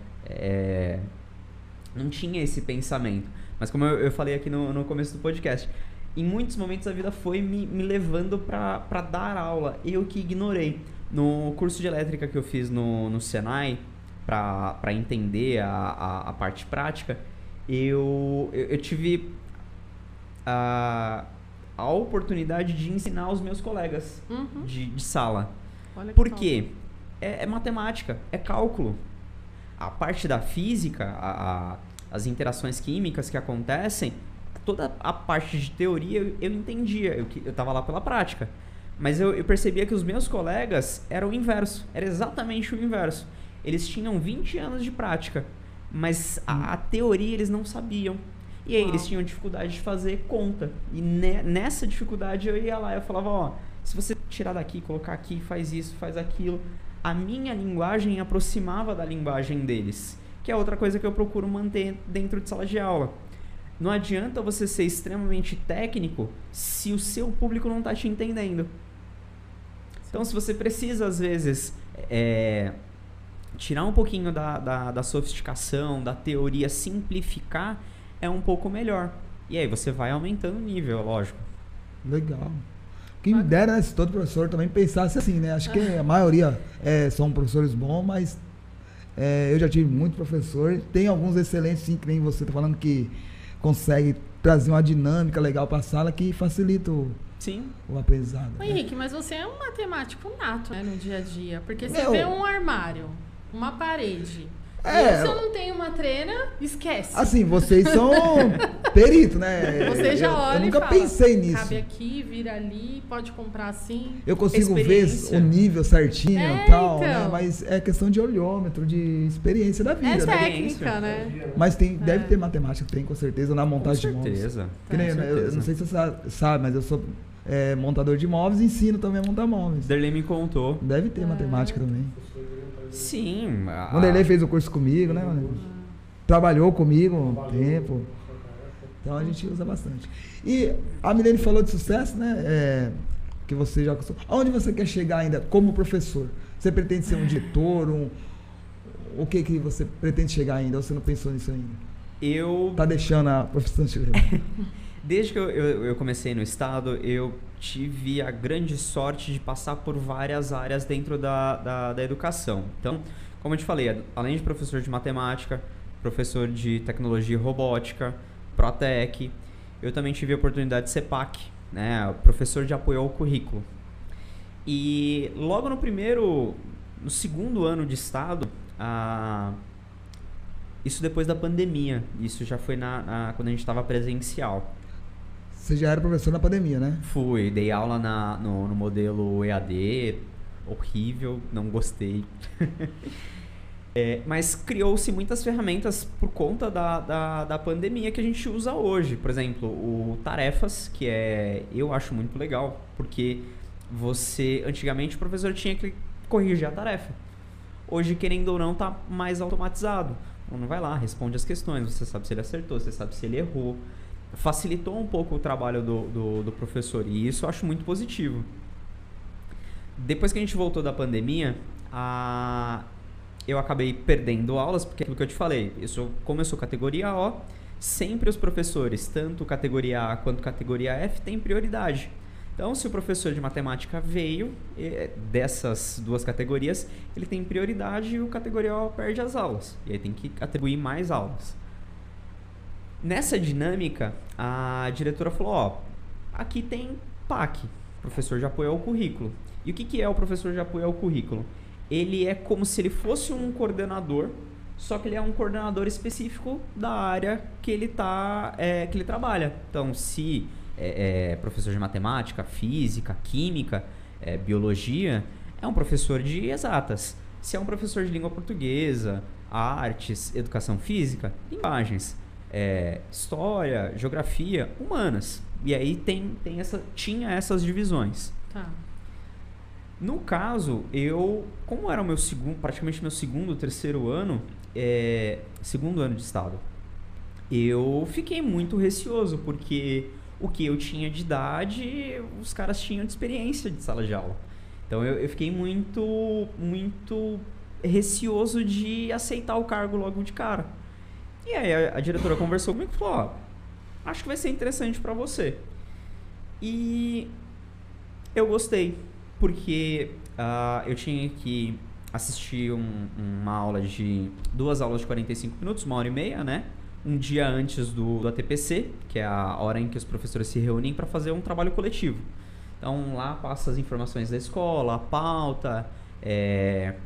não tinha esse pensamento. Mas como eu falei aqui no começo do podcast, em muitos momentos a vida foi me levando para dar aula, eu que ignorei. No curso de elétrica que eu fiz no Senai, para entender a parte prática, eu tive a oportunidade de ensinar os meus colegas de sala. Olha que Por top. quê? É matemática, é cálculo. A parte da física, as interações químicas que acontecem, toda a parte de teoria eu entendia, eu estava lá pela prática. Mas eu percebia que os meus colegas eram o inverso, era exatamente o inverso. Eles tinham 20 anos de prática, mas a teoria eles não sabiam. E aí eles tinham dificuldade de fazer conta. E nessa dificuldade eu ia lá e eu falava, ó, se você tirar daqui, colocar aqui, faz isso, faz aquilo. A minha linguagem aproximava da linguagem deles, que é outra coisa que eu procuro manter dentro de sala de aula. Não adianta você ser extremamente técnico se o seu público não está te entendendo. Então, se você precisa, às vezes, tirar um pouquinho da sofisticação, da teoria, simplificar, é um pouco melhor. E aí você vai aumentando o nível, lógico. legal. Quem me dera, né, se todo professor também pensasse assim, né? Acho que a maioria são professores bons, mas eu já tive muito professor. Tem alguns excelentes, sim, que nem você está falando, que consegue trazer uma dinâmica legal para a sala que facilita o aprendizado. Ô, Henrique, mas você é um matemático nato, né, no dia a dia. Porque você Meu, vê um armário, uma parede. É, E se eu não tenho uma treina, esquece. Assim, vocês são perito, né? Você já olha eu nunca e fala, pensei nisso. cabe aqui, vira ali, pode comprar assim. Eu consigo ver Experiência. o nível certinho e tal, né? então. Mas é questão de olhômetro, de experiência da vida, É né? técnica, né? Mas deve ter matemática, tem com certeza, na montagem de Com móveis. certeza. Que nem, Com eu certeza. não sei se você sabe, mas eu sou montador de móveis e ensino também a montar móveis. Derlei me contou. Deve ter matemática também. Sim. O Derlei fez o curso comigo, né? Trabalhou comigo um tempo. Então a gente usa bastante. E a Milene falou de sucesso, né? Que você já... Aonde você quer chegar ainda como professor? Você pretende ser um diretor? O que você pretende chegar ainda? Ou você não pensou nisso ainda? Eu... Tá deixando a profissão te levar? Desde que eu comecei no estado, eu tive a grande sorte de passar por várias áreas dentro da educação. Então, como eu te falei, além de professor de matemática, professor de tecnologia e robótica, Protec, eu também tive a oportunidade de ser PAC, né, professor de apoio ao currículo. E logo no segundo ano de estado, isso depois da pandemia, isso já foi quando a gente estava presencial. Você já era professor na pandemia, né? Fui, dei aula no modelo EAD, horrível, não gostei. Mas criou-se muitas ferramentas por conta da pandemia que a gente usa hoje. Por exemplo, o Tarefas, que eu acho muito legal, porque antigamente o professor tinha que corrigir a tarefa. Hoje, querendo ou não, está mais automatizado. Não vai lá, responde as questões, você sabe se ele acertou, você sabe se ele errou. Facilitou um pouco o trabalho do professor e isso eu acho muito positivo. Depois que a gente voltou da pandemia, eu acabei perdendo aulas, porque é aquilo que eu te falei, como eu sou categoria O, sempre os professores, tanto categoria A quanto categoria F, têm prioridade. Então, se o professor de matemática veio dessas duas categorias, ele tem prioridade e o categoria O perde as aulas. E aí tem que atribuir mais aulas. Nessa dinâmica, a diretora falou, aqui tem PAC, professor de apoio ao currículo. E o que é o professor de apoio ao currículo? Ele é como se ele fosse um coordenador, só que ele é um coordenador específico da área que ele trabalha. Então, se é professor de matemática, física, química, biologia, é um professor de exatas. Se é um professor de língua portuguesa, artes, educação física, linguagens, história, geografia, humanas. E aí tinha essas divisões. Tá. No caso, como era praticamente meu segundo, terceiro ano, segundo ano de estado, eu fiquei muito receoso, porque o que eu tinha de idade, os caras tinham de experiência de sala de aula. Então eu fiquei muito, muito receoso de aceitar o cargo logo de cara. E aí a diretora conversou comigo e falou, acho que vai ser interessante para você. E eu gostei, porque eu tinha que assistir uma aula duas aulas de 45 minutos, 1h30, né? Um dia antes do ATPC, que é a hora em que os professores se reúnem para fazer um trabalho coletivo. Então lá passa as informações da escola, a pauta,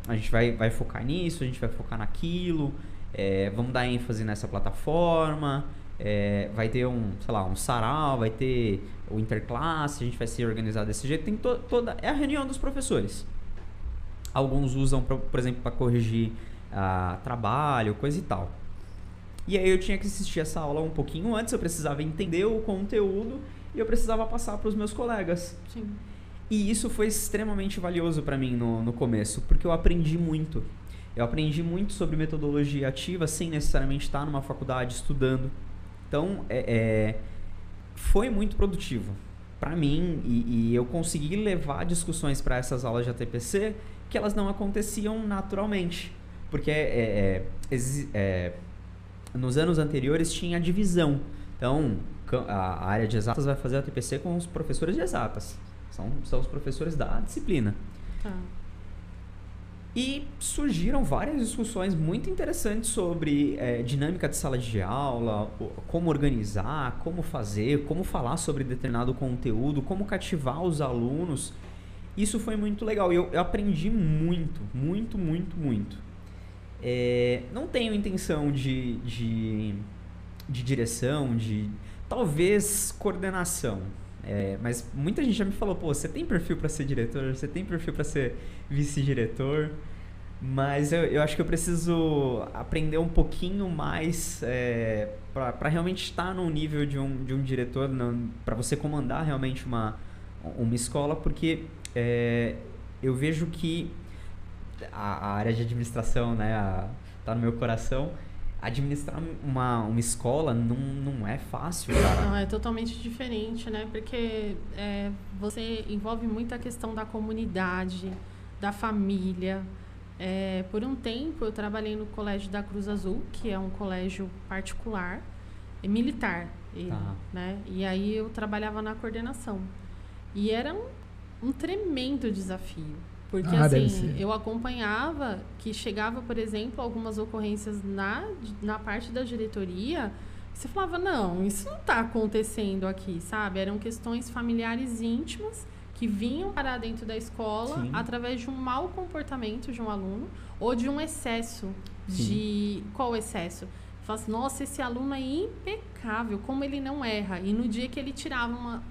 a gente vai focar nisso, a gente vai focar naquilo, vamos dar ênfase nessa plataforma, vai ter um sarau, vai ter o interclasse, a gente vai se organizar desse jeito. Tem é a reunião dos professores. Alguns usam, por exemplo, para corrigir trabalho, coisa e tal. E aí eu tinha que assistir essa aula um pouquinho antes, eu precisava entender o conteúdo e eu precisava passar para os meus colegas. Sim. E isso foi extremamente valioso para mim no começo, porque eu aprendi muito. Eu aprendi muito sobre metodologia ativa sem necessariamente estar numa faculdade estudando. Então, foi muito produtivo para mim e eu consegui levar discussões para essas aulas de ATPC que elas não aconteciam naturalmente. Porque nos anos anteriores tinha divisão. Então, a área de exatas vai fazer a ATPC com os professores de exatas. São os professores da disciplina. Tá. E surgiram várias discussões muito interessantes sobre dinâmica de sala de aula, como organizar, como fazer, como falar sobre determinado conteúdo, como cativar os alunos. Isso foi muito legal. Eu aprendi muito, muito, muito, muito. Não tenho intenção de direção, talvez coordenação. Mas muita gente já me falou, você tem perfil para ser diretor, você tem perfil para ser vice-diretor, mas eu acho que eu preciso aprender um pouquinho mais para realmente estar no nível de um diretor, para você comandar realmente uma escola, porque eu vejo que a área de administração, né, tá no meu coração. Administrar uma escola não é fácil, cara. Não, é totalmente diferente, né? Porque você envolve muito a questão da comunidade, da família. Por um tempo, eu trabalhei no Colégio da Cruz Azul, que é um colégio particular, militar, né? E aí eu trabalhava na coordenação. E era um tremendo desafio. Porque assim, eu acompanhava que chegava, por exemplo, algumas ocorrências na parte da diretoria, você falava, não, isso não está acontecendo aqui, sabe? Eram questões familiares íntimas que vinham parar dentro da escola. Sim. Através de um mau comportamento de um aluno ou de um excesso. Sim. Qual excesso? Fala assim, nossa, esse aluno é impecável, como ele não erra. E no dia que ele tirava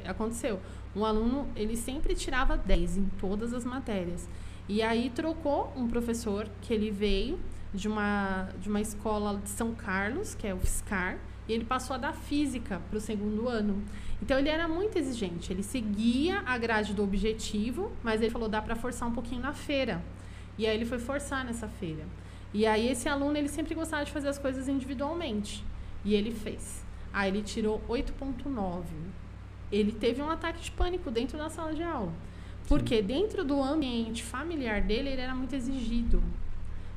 aconteceu. Um aluno, ele sempre tirava 10 em todas as matérias. E aí trocou um professor que ele veio de uma escola de São Carlos, que é o FSCar, e ele passou a dar física para o segundo ano. Então ele era muito exigente, ele seguia a grade do objetivo, mas ele falou, dá para forçar um pouquinho na feira. E aí ele foi forçar nessa feira. E aí esse aluno, ele sempre gostava de fazer as coisas individualmente. E ele fez. Aí ele tirou 8,9. Ele teve um ataque de pânico dentro da sala de aula. Porque dentro do ambiente familiar dele, ele era muito exigido.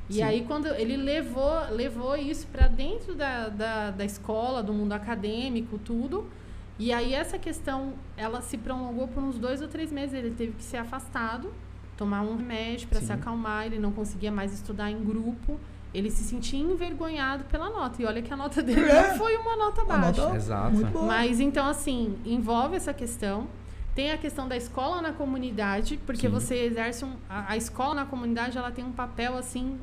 E aí, quando ele levou isso para dentro da escola, do mundo acadêmico, tudo. E aí, essa questão, ela se prolongou por uns 2 ou 3 meses. Ele teve que ser afastado, tomar um remédio para se acalmar. Ele não conseguia mais estudar em grupo. Ele se sentia envergonhado pela nota. E olha que a nota dele não foi uma nota baixa. Exato. Mas, então, assim, envolve essa questão. Tem a questão da escola na comunidade, porque você exerce a escola na comunidade, ela tem um papel, assim,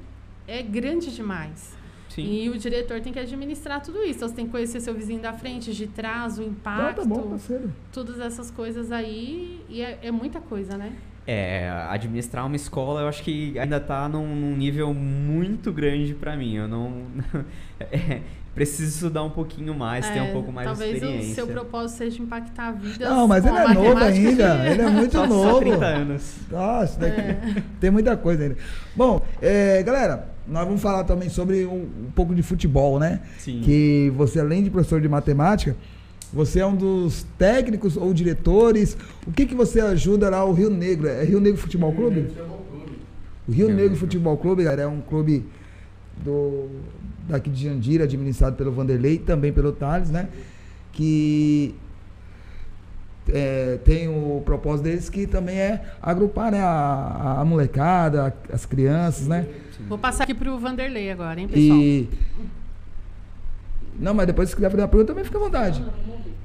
grande demais. Sim. E o diretor tem que administrar tudo isso. Você tem que conhecer seu vizinho da frente, de trás, o impacto, todas essas coisas aí. E é muita coisa, né? Administrar uma escola, eu acho que ainda está num nível muito grande para mim. Eu não... preciso estudar um pouquinho mais, ter um pouco mais de experiência. Talvez o seu propósito seja impactar a vida. Não, mas ele é novo ainda. Ele é muito novo. Só 30 anos. Nossa, tem muita coisa ainda. Bom, galera, nós vamos falar também sobre um pouco de futebol, né? Sim. Que você, além de professor de matemática, você é um dos técnicos ou diretores. O que você ajuda lá o Rio Negro? É Rio Negro Futebol Clube? O Rio Negro Futebol Clube, galera, é um clube daqui de Jandira, administrado pelo Vanderlei, também pelo Thales, né? Que tem o propósito deles, que também é agrupar, né, a molecada, as crianças, né? Vou passar aqui pro Vanderlei agora, hein, pessoal? Não, mas depois se quiser fazer uma pergunta, também fica à vontade.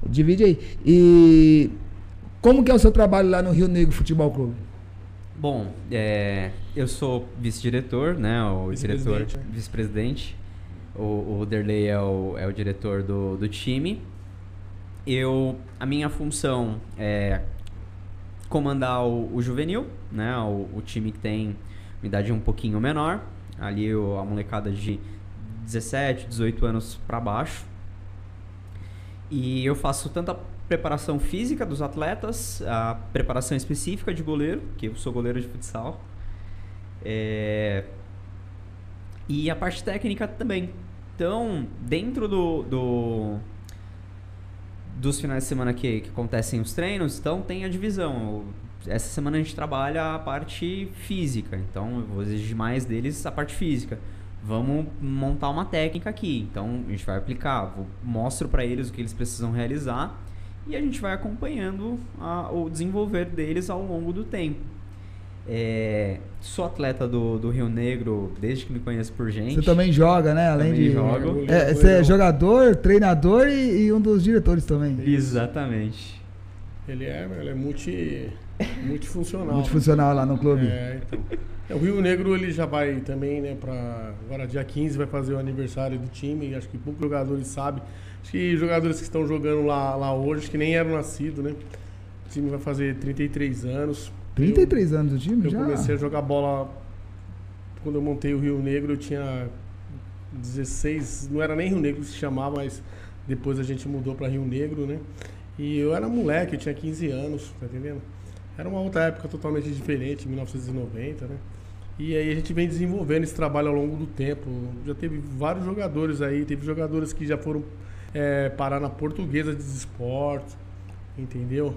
Divide aí. E como que é o seu trabalho lá no Rio Negro Futebol Clube? Bom, eu sou vice-diretor, né? O diretor, vice-presidente. O Derlei é o diretor do time. A minha função é comandar o juvenil, né? O time que tem uma idade um pouquinho menor. Ali a molecada de 17, 18 anos para baixo. E eu faço tanto a preparação física dos atletas, a preparação específica de goleiro, que eu sou goleiro de futsal. E a parte técnica também. Então, dentro dos finais de semana que acontecem os treinos, então tem a divisão. Essa semana a gente trabalha a parte física, então eu vou exigir mais deles a parte física. Vamos montar uma técnica aqui, então a gente vai aplicar, mostro para eles o que eles precisam realizar e a gente vai acompanhando o desenvolver deles ao longo do tempo. Sou atleta do Rio Negro desde que me conheço por gente. Você também joga, né? Além também de jogo. Você é jogador, treinador e um dos diretores também. Exatamente. Ele é multifuncional. Multifuncional lá no clube. Então. O Rio Negro ele já vai também, né, agora dia 15 vai fazer o aniversário do time, acho que poucos jogadores sabem. Acho que jogadores que estão jogando lá hoje, acho que nem eram nascidos, né? O time vai fazer 33 anos. 33 anos o time já? Eu comecei a jogar bola quando eu montei o Rio Negro, eu tinha 16, não era nem Rio Negro que se chamava, mas depois a gente mudou para Rio Negro, né? E eu era moleque, eu tinha 15 anos, tá entendendo? Era uma outra época totalmente diferente, 1990, né? E aí a gente vem desenvolvendo esse trabalho ao longo do tempo. Já teve vários jogadores aí, teve jogadores que já foram parar na Portuguesa de Esportes, entendeu?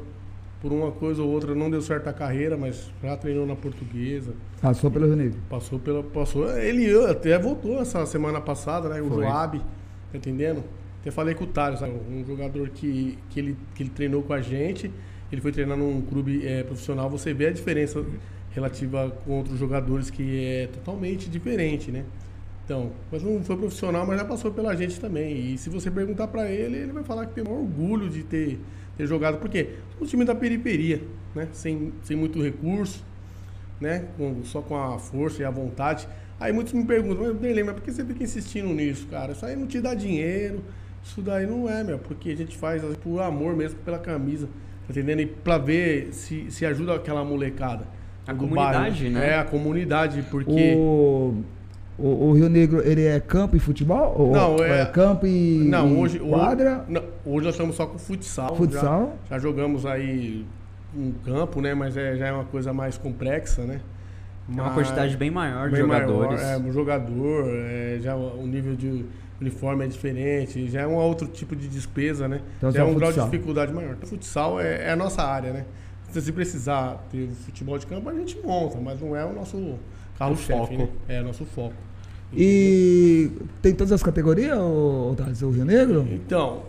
Por uma coisa ou outra não deu certo a carreira, mas já treinou na Portuguesa. Passou pelo Rio Negro? Passou. Ele até voltou essa semana passada, né? O Joab, tá entendendo? Até falei com o Thales, um jogador que ele treinou com a gente. Ele foi treinar num clube profissional, você vê a diferença relativa com outros jogadores que é totalmente diferente, né? Então, mas não foi profissional, mas já passou pela gente também. E se você perguntar pra ele, ele vai falar que tem o maior orgulho de ter jogado. Por quê? Um time da periferia, né? Sem muito recurso, né? Só com a força e a vontade. Aí muitos me perguntam, mas por que você fica insistindo nisso, cara? Isso aí não te dá dinheiro, isso daí não porque a gente faz por amor mesmo, pela camisa. Entendendo? E pra ver se ajuda aquela molecada. A comunidade, bairro, né? A comunidade, porque... O Rio Negro, ele é campo e futebol? Não, campo e quadra? Hoje nós estamos só com futsal. Futsal? Já jogamos aí um campo, né? Mas já é uma coisa mais complexa, né? É uma quantidade bem maior de jogadores. Um jogador, já o nível de uniforme é diferente, já é um outro tipo de despesa, né? Então, já é um grau de dificuldade maior. O futsal é a nossa área, né? Se precisar ter futebol de campo, a gente monta, mas não é o nosso carro-chefe, né? É o nosso foco. E tem todas as categorias, o Rio Negro? Então,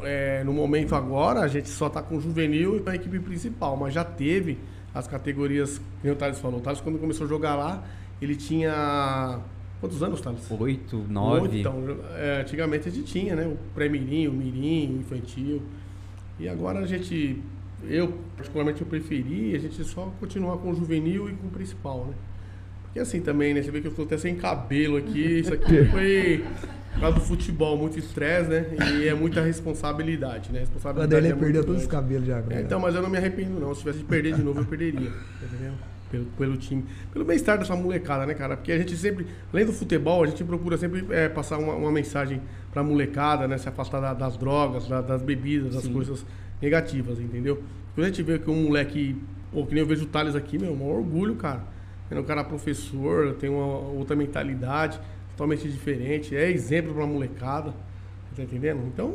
no momento agora, a gente só tá com o juvenil e com a equipe principal, mas já teve as categorias, como o Thales falou. O Thales, quando começou a jogar lá, ele tinha... Quantos anos, Thales? 8, 9. Então, antigamente a gente tinha, né? O pré-mirim, o mirim, o infantil. E agora eu particularmente eu preferi a gente só continuar com o juvenil e com o principal, né? Porque assim também, né? Você vê que eu estou até sem cabelo aqui. Isso aqui foi por causa do futebol, muito estresse, né? E é muita responsabilidade, né? Responsabilidade. Quando ele perdeu todos os cabelos já agora. Então, mas eu não me arrependo, não. Se tivesse de perder de novo, eu perderia. Tá entendendo? Pelo time. Pelo bem-estar dessa molecada, né, cara? Porque a gente sempre, além do futebol, a gente procura sempre passar uma mensagem pra molecada, né? Se afastar das drogas, das bebidas, das coisas negativas, entendeu? Quando a gente vê que um moleque, que nem eu vejo o Thales aqui, meu, é um maior orgulho, cara. O cara é professor, tem uma outra mentalidade, totalmente diferente, é exemplo pra molecada, tá entendendo? Então,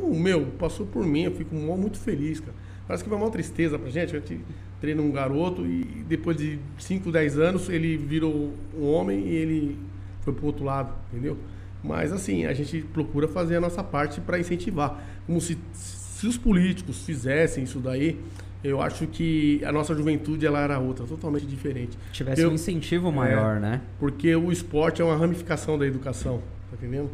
passou por mim, eu fico muito feliz, cara. Parece que foi uma tristeza pra gente, a gente treina um garoto e depois de 5, 10 anos ele virou um homem e ele foi pro outro lado, entendeu? Mas assim, a gente procura fazer a nossa parte para incentivar. Como se os políticos fizessem isso daí, eu acho que a nossa juventude ela era outra, totalmente diferente. Tivesse um incentivo maior, né? Porque o esporte é uma ramificação da educação, tá entendendo?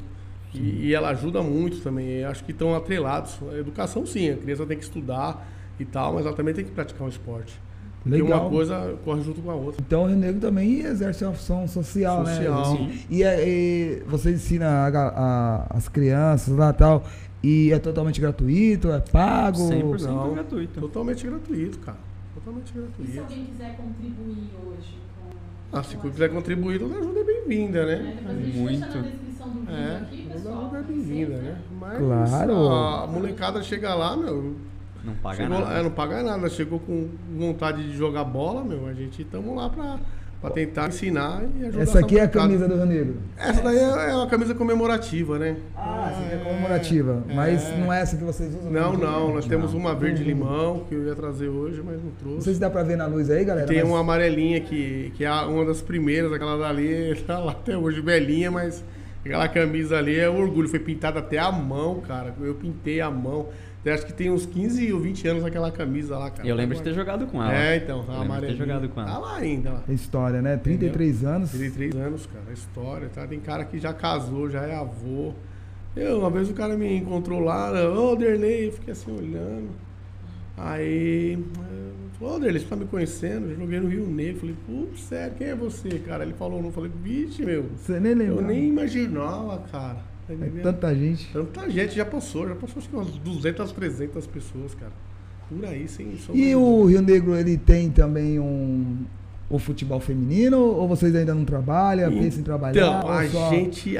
E ela ajuda muito também. Eu acho que estão atrelados. A educação, sim, a criança tem que estudar e tal, mas ela também tem que praticar um esporte. Legal. Porque uma coisa corre junto com a outra. Então o Rio Negro também exerce uma função social, né? E você ensina as crianças lá e tal, e é totalmente gratuito, é pago? 100% gratuito. Totalmente gratuito, cara. Totalmente E se gratuito. alguém quiser contribuir hoje com... Se quiser contribuir, toda ajuda é bem-vinda, né? Depois a gente deixa na descrição do vídeo aqui, toda pessoal. ajuda é bem-vinda, né? Mas Claro. a molecada chega lá, Não paga chegou, nada. não paga nada. Chegou com vontade de jogar bola, a gente estamos lá pra tentar ensinar e ajudar. Essa aqui é a molecada. camisa do Rio Negro. Essa daí é uma camisa comemorativa, né? Essa aqui é comemorativa. Mas não é essa que vocês usam? Não, nós temos uma verde-limão que eu ia trazer hoje, mas não trouxe. Não sei se dá pra ver na luz aí, galera. Tem mas... uma amarelinha que é uma das primeiras, aquela dali tá lá até hoje, belinha, mas aquela camisa ali é um orgulho. Foi pintada até a mão, cara. Eu pintei a mão. Eu acho que tem uns 15 ou 20 anos aquela camisa lá, cara. Eu lembro de ter jogado com ela. Então, a amarelinha. Ter jogado com ela. Tá lá ainda. Lá. História, né? 33 anos. 33 anos, cara. A história, tá? Tem cara que já casou, já é avô. Uma vez o cara me encontrou lá, Derlei, eu fiquei assim olhando. Aí, falou, Derlei, você tá me conhecendo? Eu joguei no Rio Negro. Falei, putz, sério, quem é você, cara? Ele falou, não. Falei, vixe, Você nem lembra? Eu nem imaginava, cara. Tá tanta gente. Tanta gente já passou acho que umas 200, 300 pessoas, cara. Por aí, sem E o Rio Negro, ele tem também o futebol feminino, ou vocês ainda não trabalham, pensam em trabalhar? Então,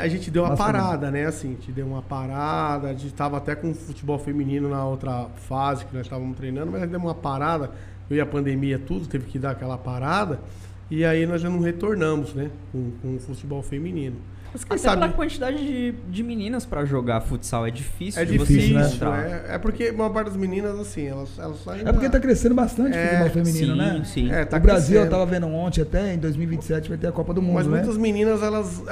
a gente deu uma parada, né? Assim, a gente deu uma parada, a gente tava até com o futebol feminino na outra fase que nós estávamos treinando, mas a gente deu uma parada, veio a pandemia, tudo, teve que dar aquela parada, e aí nós já não retornamos, né? Com o futebol feminino. Mas quem Até sabe... pela quantidade de meninas pra jogar futsal, é difícil É de difícil, você encontrar. né? É porque uma parte das meninas, assim, elas ainda... É porque tá crescendo bastante o futebol feminino, né? Sim. Tá o Brasil, crescendo. eu tava vendo ontem até, em 2027 vai ter a Copa do Mundo, Mas né? muitas meninas,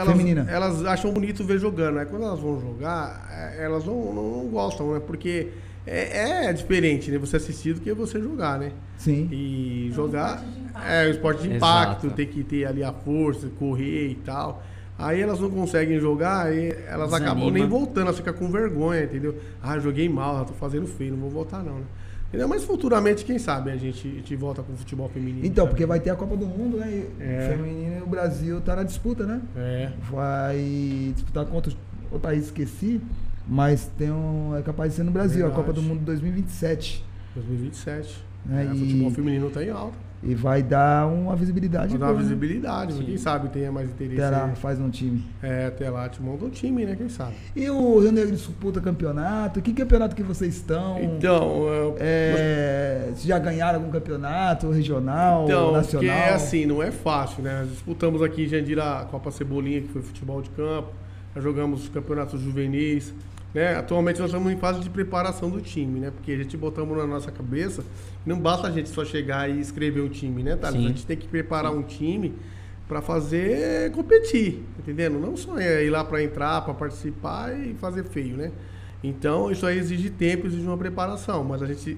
Feminina. elas acham bonito ver jogando, né? Quando elas vão jogar, elas não gostam, né? Porque é diferente, né? Você assistir do que você jogar, né? Sim. E É jogar um esporte de impacto. é um esporte de impacto, Exato. tem que ter ali a força, correr e tal. Aí elas não conseguem jogar, aí elas acabam nem voltando, elas ficam com vergonha, entendeu? Joguei mal, já tô fazendo feio, não vou voltar não, né? Entendeu? Mas futuramente, quem sabe, a gente volta com o futebol feminino. Então, sabe? porque vai ter a Copa do Mundo, né? E feminino e o Brasil tá na disputa, né? Vai disputar contra o país, esqueci, mas é capaz de ser no Brasil, Verdade. a Copa do Mundo 2027. 2027. E- O futebol feminino tá em alta. E vai dar uma visibilidade. Vai dar uma boa, né? visibilidade, quem sabe tenha mais interesse. Até lá, aí. faz um time. Até lá te monta um time, né? Quem sabe? E o Rio Negro disputa campeonato? Que campeonato que vocês estão? Então, Se já ganharam algum campeonato regional, nacional? porque assim, não é fácil, né? Nós disputamos aqui em Jandira a Copa Cebolinha, que foi futebol de campo. Já jogamos os campeonatos juvenis. Né? Atualmente nós estamos em fase de preparação do time, né? Porque a gente botamos na nossa cabeça, não basta a gente só chegar e escrever um time, né, Thales? Sim. A gente tem que preparar um time para fazer competir, entendendo? Não só ir lá para entrar, para participar e fazer feio, né? Então, isso aí exige tempo, exige uma preparação, mas a gente,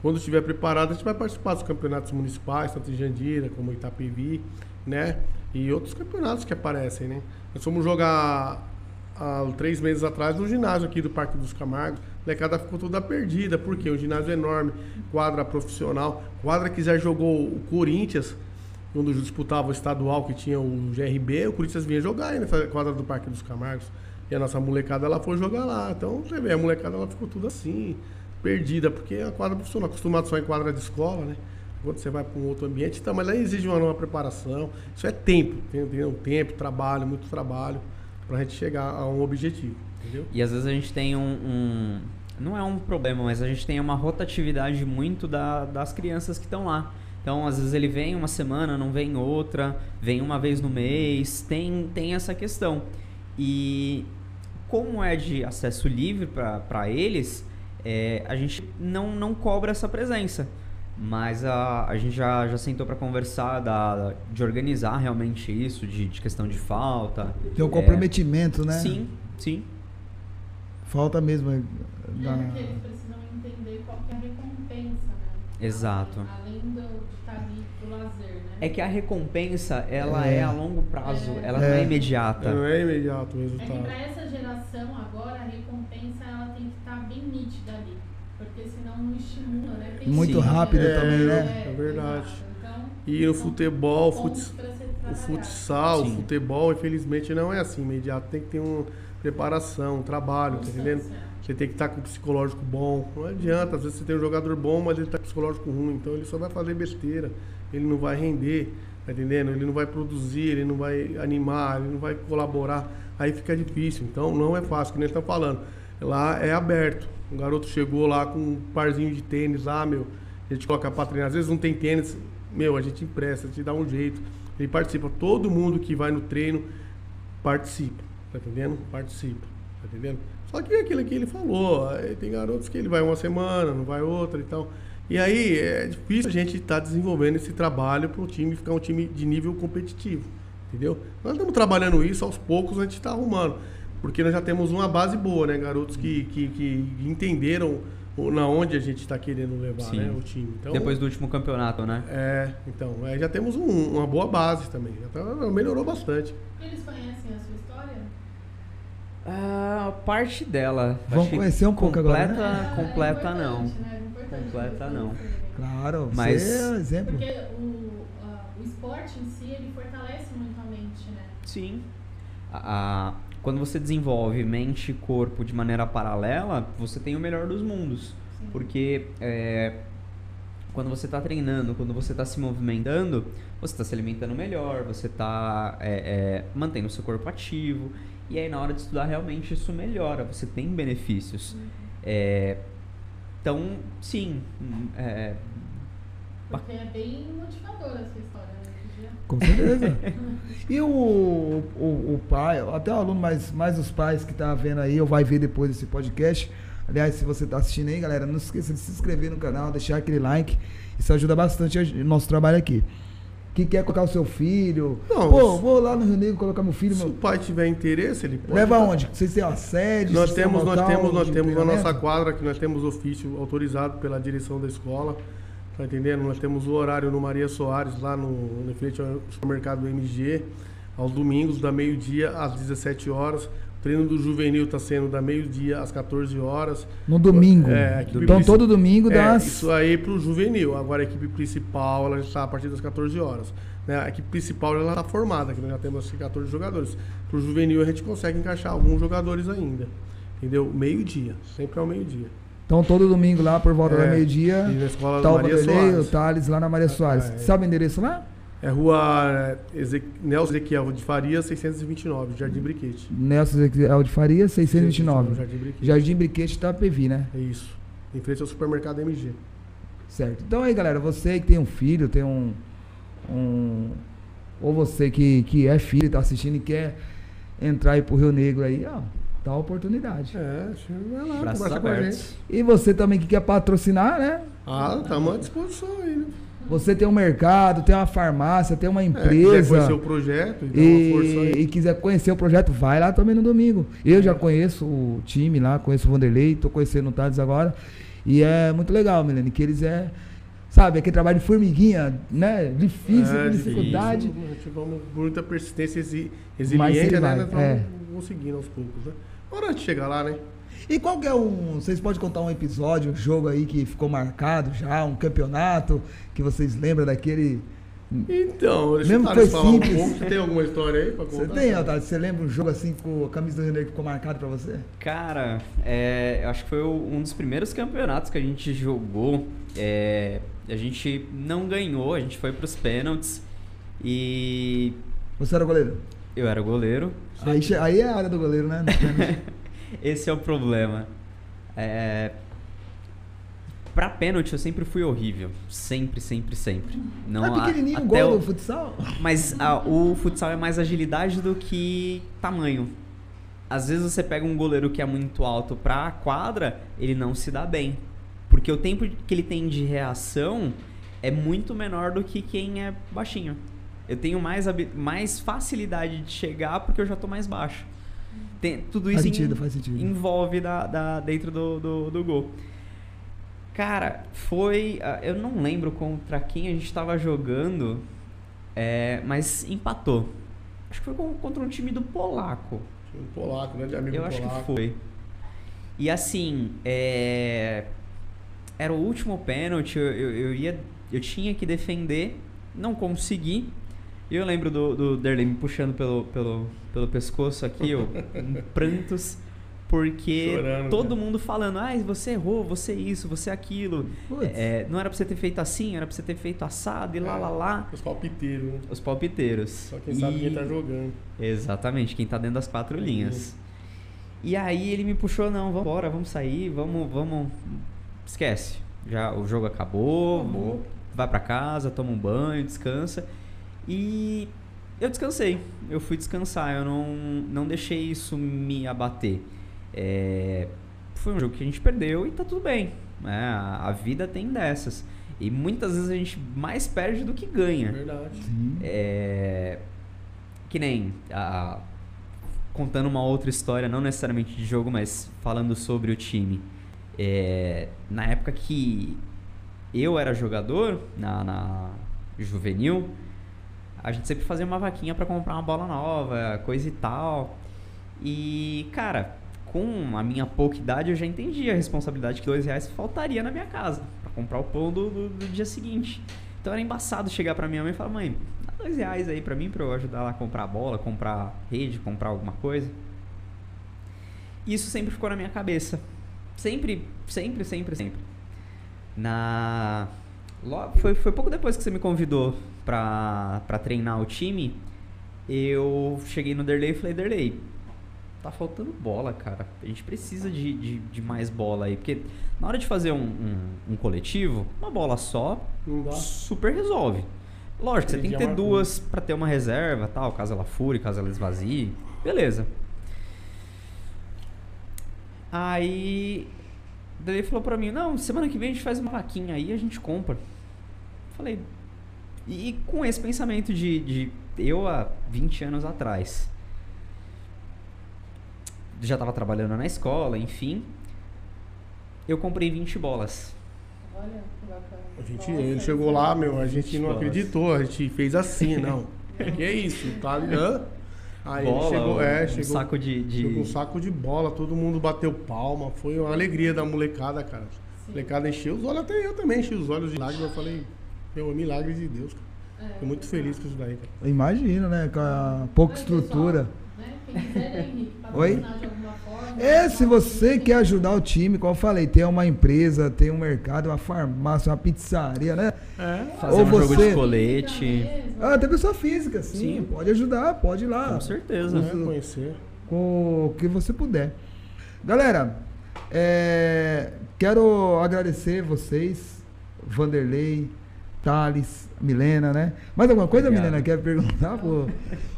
quando estiver preparado, a gente vai participar dos campeonatos municipais, tanto em Jandira como Itapevi, né? E outros campeonatos que aparecem, né? Nós fomos jogar há 3 meses atrás no ginásio aqui do Parque dos Camargos. A molecada ficou toda perdida, porque o ginásio é enorme, quadra profissional, quadra que já jogou o Corinthians, quando disputava o estadual que tinha o GRB, o Corinthians vinha jogar aí nessa quadra do Parque dos Camargos. E a nossa molecada, ela foi jogar lá. Então, você vê, a molecada, ela ficou tudo assim, perdida, porque a quadra profissional, acostumado só em quadra de escola, né? Quando você vai para um outro ambiente, então, mas aí exige uma nova preparação. Isso é tempo, entendeu? Tempo, trabalho, muito trabalho, para a gente chegar a um objetivo, entendeu? E às vezes a gente tem não é um problema, mas a gente tem uma rotatividade muito das crianças que estão lá. Então, às vezes ele vem uma semana, não vem outra, vem uma vez no mês, tem essa questão. E como é de acesso livre para eles, a gente não cobra essa presença. Mas a gente já sentou para conversar de organizar realmente isso, de questão de falta. Tem um comprometimento, né? Sim, sim. Falta mesmo. Porque eles precisam entender qual que é a recompensa, né? Exato. Além de estar ali do lazer, né? É que a recompensa, ela é a longo prazo, ela não é imediata. Não é imediato o É resultado. que para essa geração agora, a recompensa ela tem que estar bem nítida ali. Porque senão não estimula, né? Tem Muito sim, rápido também, né? É verdade. Então, E no futebol, pontos pra ser o trabalhados. futsal, Sim. o futebol, infelizmente, não é assim imediato. Tem que ter uma preparação, um trabalho, tá entendendo? Você tem que estar com o psicológico bom. Não adianta, às vezes você tem um jogador bom, mas ele está com o psicológico ruim. Então ele só vai fazer besteira, ele não vai render, tá entendendo? Ele não vai produzir, ele não vai animar, ele não vai colaborar. Aí fica difícil. Então não é fácil, que nem estão falando. Lá é aberto. Um garoto chegou lá com um parzinho de tênis lá, a gente coloca pra treinar. Às vezes não tem tênis, a gente empresta, a gente dá um jeito. Ele participa. Todo mundo que vai no treino participa, tá entendendo? Participa, tá entendendo? Só que é aquilo que ele falou, tem garotos que ele vai uma semana, não vai outra e tal. E aí é difícil a gente estar desenvolvendo esse trabalho para o time ficar um time de nível competitivo, entendeu? Nós estamos trabalhando isso, aos poucos a gente está arrumando. Porque nós já temos uma base boa, né? Garotos que entenderam na onde a gente está querendo levar, né, o time. Então, depois do último campeonato, né? Então, já temos uma boa base também. Melhorou bastante. Eles conhecem a sua história? Parte dela. Vamos conhecer um pouco agora, né? Completa não. Né? Completa não. Claro, mas você é um exemplo. Porque o esporte em si, ele fortalece muito a mente, né? Sim. Quando você desenvolve mente e corpo de maneira paralela, você tem o melhor dos mundos. Sim. Porque quando você está treinando, quando você está se movimentando, você está se alimentando melhor, você está mantendo o seu corpo ativo. E aí na hora de estudar realmente isso melhora, você tem benefícios. Então, sim. Porque é bem motivadora essa história, né? Com certeza. E o pai, até o aluno, mas os pais que tá vendo aí, ou vai ver depois desse podcast. Aliás, se você tá assistindo aí, galera, não esqueça de se inscrever no canal, deixar aquele like. Isso ajuda bastante o nosso trabalho aqui. Que quer colocar o seu filho? Não, vou lá no Rio Negro colocar meu filho. Se o pai tiver interesse, ele pode. Leva onde? Vocês têm a sede? Nós temos na nossa quadra, que nós temos ofício autorizado pela direção da escola. Tá entendendo? Nós temos o horário no Maria Soares, lá no frente ao supermercado do MG, aos domingos, da meio-dia às 17 horas. O treino do juvenil está sendo da meio-dia às 14 horas. No domingo? Então todo domingo das... Isso aí para o juvenil. Agora a equipe principal, ela está a partir das 14 horas. Né? A equipe principal ela está formada, que nós já temos 14 jogadores. Para o juvenil a gente consegue encaixar alguns jogadores ainda. Entendeu? Meio-dia, sempre ao meio-dia. Então, todo domingo lá, por volta da meio-dia, tá o Maria Soares. O Thales lá na Maria Soares. Sabe o endereço lá? É rua Nelson Ezequiel de Faria, 629, Jardim Briquete. Nelson Ezequiel de Faria, 629. Jardim Briquete. Jardim Briquete, Itapevi, né? É isso. Em frente ao supermercado MG. Certo. Então aí, galera, você que tem um filho, tem ou você que é filho, tá assistindo e quer entrar aí pro Rio Negro aí, ó. Dá a oportunidade. Vai lá, conversa com a gente. E você também que quer patrocinar, né? Estamos à disposição aí, né? Você tem um mercado, tem uma farmácia, tem uma quiser empresa. conhecer o projeto, dá uma força aí. E quiser conhecer o projeto, vai lá também no domingo. Eu já conheço o time lá, conheço o Vanderlei, tô conhecendo o Thales agora. E é muito legal, Milene, que eles sabe, aquele trabalho de formiguinha, né? Difícil, com dificuldade. A gente vamos muita persistência Mas resiliência, ele né? vai, Nós vamos conseguindo aos poucos, né? Hora de chegar lá, né? E qual que é vocês podem contar um episódio, um jogo aí que ficou marcado já, um campeonato que vocês lembram daquele... Então, deixa Mesmo eu foi falar simples. um pouco. Você tem alguma história aí pra contar? Você tem, Otávio? Você lembra um jogo assim com a camisa do Rio Negro que ficou marcado pra você? Cara, eu acho que foi um dos primeiros campeonatos que a gente jogou. A gente não ganhou, a gente foi pros pênaltis e... Você era goleiro? Eu era goleiro. Aí é a área do goleiro, né? Esse é o problema. Pra pênalti eu sempre fui horrível. Sempre. Não, É pequenininho o até gol do futsal? Mas o futsal é mais agilidade do que tamanho. Às vezes você pega um goleiro que é muito alto pra quadra, ele não se dá bem. Porque o tempo que ele tem de reação é muito menor do que quem é baixinho. Eu tenho mais facilidade de chegar porque eu já tô mais baixo. Tudo isso faz sentido. envolve dentro do gol. Cara, eu não lembro contra quem a gente tava jogando, mas empatou. Acho que foi contra um time do polaco. Time polaco, né? De amigo eu acho polaco. que foi. E assim, era o último pênalti, eu tinha que defender, não consegui. E eu lembro do Derlei me puxando pelo pescoço aqui, em prantos. Porque chorando, todo cara. mundo falando, você errou, você isso, você aquilo. Não era pra você ter feito assim, era pra você ter feito assado e lá. Os palpiteiros, né? Os palpiteiros. Só quem sabe quem tá jogando. Exatamente, quem tá dentro das 4 linhas. E aí ele me puxou, não, vamos embora, vamos sair, vamos... Esquece, já o jogo acabou. Vai pra casa, toma um banho, descansa. E eu descansei, eu fui descansar, eu não deixei isso me abater. Foi um jogo que a gente perdeu e tá tudo bem. A vida tem dessas. E muitas vezes a gente mais perde do que ganha. Verdade. Que nem contando uma outra história, não necessariamente de jogo, mas falando sobre o time. Na época que eu era jogador, na juvenil, a gente sempre fazia uma vaquinha pra comprar uma bola nova, coisa e tal. E, cara, com a minha pouca idade, eu já entendi a responsabilidade que R$2 faltaria na minha casa pra comprar o pão do dia seguinte. Então era embaçado chegar pra minha mãe e falar, mãe, dá R$2 aí pra mim, pra eu ajudar lá a comprar bola, comprar rede, comprar alguma coisa. E isso sempre ficou na minha cabeça. Sempre. Foi pouco depois que você me convidou pra treinar o time, eu cheguei no Derlei e falei, Derlei, tá faltando bola, cara. A gente precisa de mais bola aí. Porque na hora de fazer um coletivo, uma bola só super resolve. Lógico, você tem que ter duas pra ter uma reserva, tal, caso ela fure, caso ela esvazie. Beleza. Aí ele falou pra mim, não, semana que vem a gente faz uma vaquinha aí e a gente compra. Falei, e com esse pensamento de eu há 20 anos atrás, já tava trabalhando na escola, enfim, eu comprei 20 bolas. Olha, que bacana. Ele chegou lá, a gente não acreditou, a gente fez assim, não. Que é isso, tá ligado? Aí bola, ele chegou, um saco chegou com um saco de bola, todo mundo bateu palma, foi uma alegria da molecada, cara. A molecada encheu os olhos, até eu também enchi os olhos de lágrimas, eu falei, é milagre de Deus, cara. Tô muito feliz com isso daí, cara. Eu imagino, né? Com a pouca estrutura. Né? Quem quiser, né, Henrique, Oi? patrocinar de alguma forma. Se você quer ajudar o time, como eu falei, tem uma empresa, tem um mercado, uma farmácia, uma pizzaria, né? Fazer um jogo de colete. Tem pessoa física, sim. Pode ajudar, pode ir lá. Com certeza. Conhecer. Com o que você puder. Galera, quero agradecer vocês, Vanderlei, Thales, Milena, né? Mais alguma coisa, Obrigado. Milena, quer perguntar? Pô,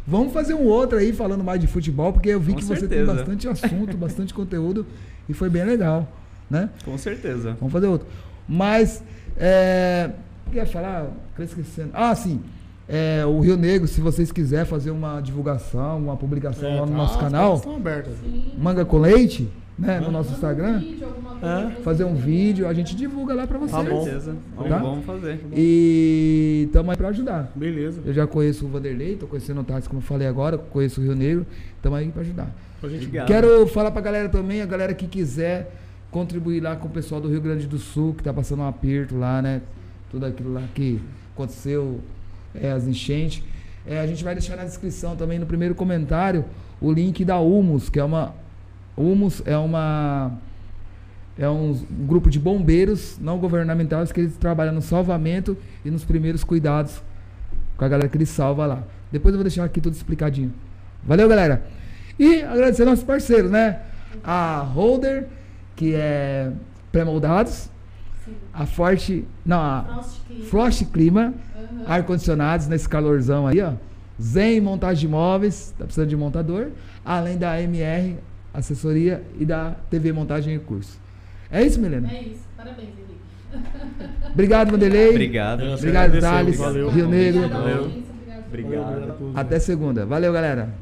vamos fazer um outro aí falando mais de futebol, porque eu vi Com que você certeza. tem bastante assunto, bastante conteúdo e foi bem legal, né? Com certeza. Vamos fazer outro. Mas Quer falar? Tô esquecendo. Ah, sim. O Rio Negro, se vocês quiserem fazer uma divulgação, uma publicação lá no nosso canal, estão abertas. Manga com Leite, né, no nosso Instagram, Vídeo, fazer um vídeo, a gente divulga lá pra vocês. Tá bom. Beleza. Tá? Vamos fazer. E estamos aí pra ajudar. Beleza. Eu já conheço o Vanderlei, tô conhecendo o Tarso, como eu falei agora, conheço o Rio Negro, estamos aí pra ajudar. Pra gente Obrigado. Quero falar pra galera também, a galera que quiser contribuir lá com o pessoal do Rio Grande do Sul, que tá passando um aperto lá, né? Tudo aquilo lá que aconteceu, as enchentes. A gente vai deixar na descrição também, no primeiro comentário, o link da Humus, que é uma... Humus é um grupo de bombeiros não governamentais que eles trabalham no salvamento e nos primeiros cuidados com a galera que eles salvam lá. Depois eu vou deixar aqui tudo explicadinho. Valeu, galera! E agradecer nossos parceiros, né? A Holder, que é pré-moldados. A Frost Clima, ar-condicionados nesse calorzão aí, ó. Zen Montagem de Imóveis, tá precisando de montador. Além da MR Assessoria e da TV Montagem e Curso. É isso, Milena? É isso. Parabéns, Henrique. Obrigado, Vanderlei. Obrigado. Obrigado, Thales. Valeu. Rio Negro. Obrigada, Valeu. audiência, obrigado. Obrigado. a todos. Até segunda. Valeu, galera.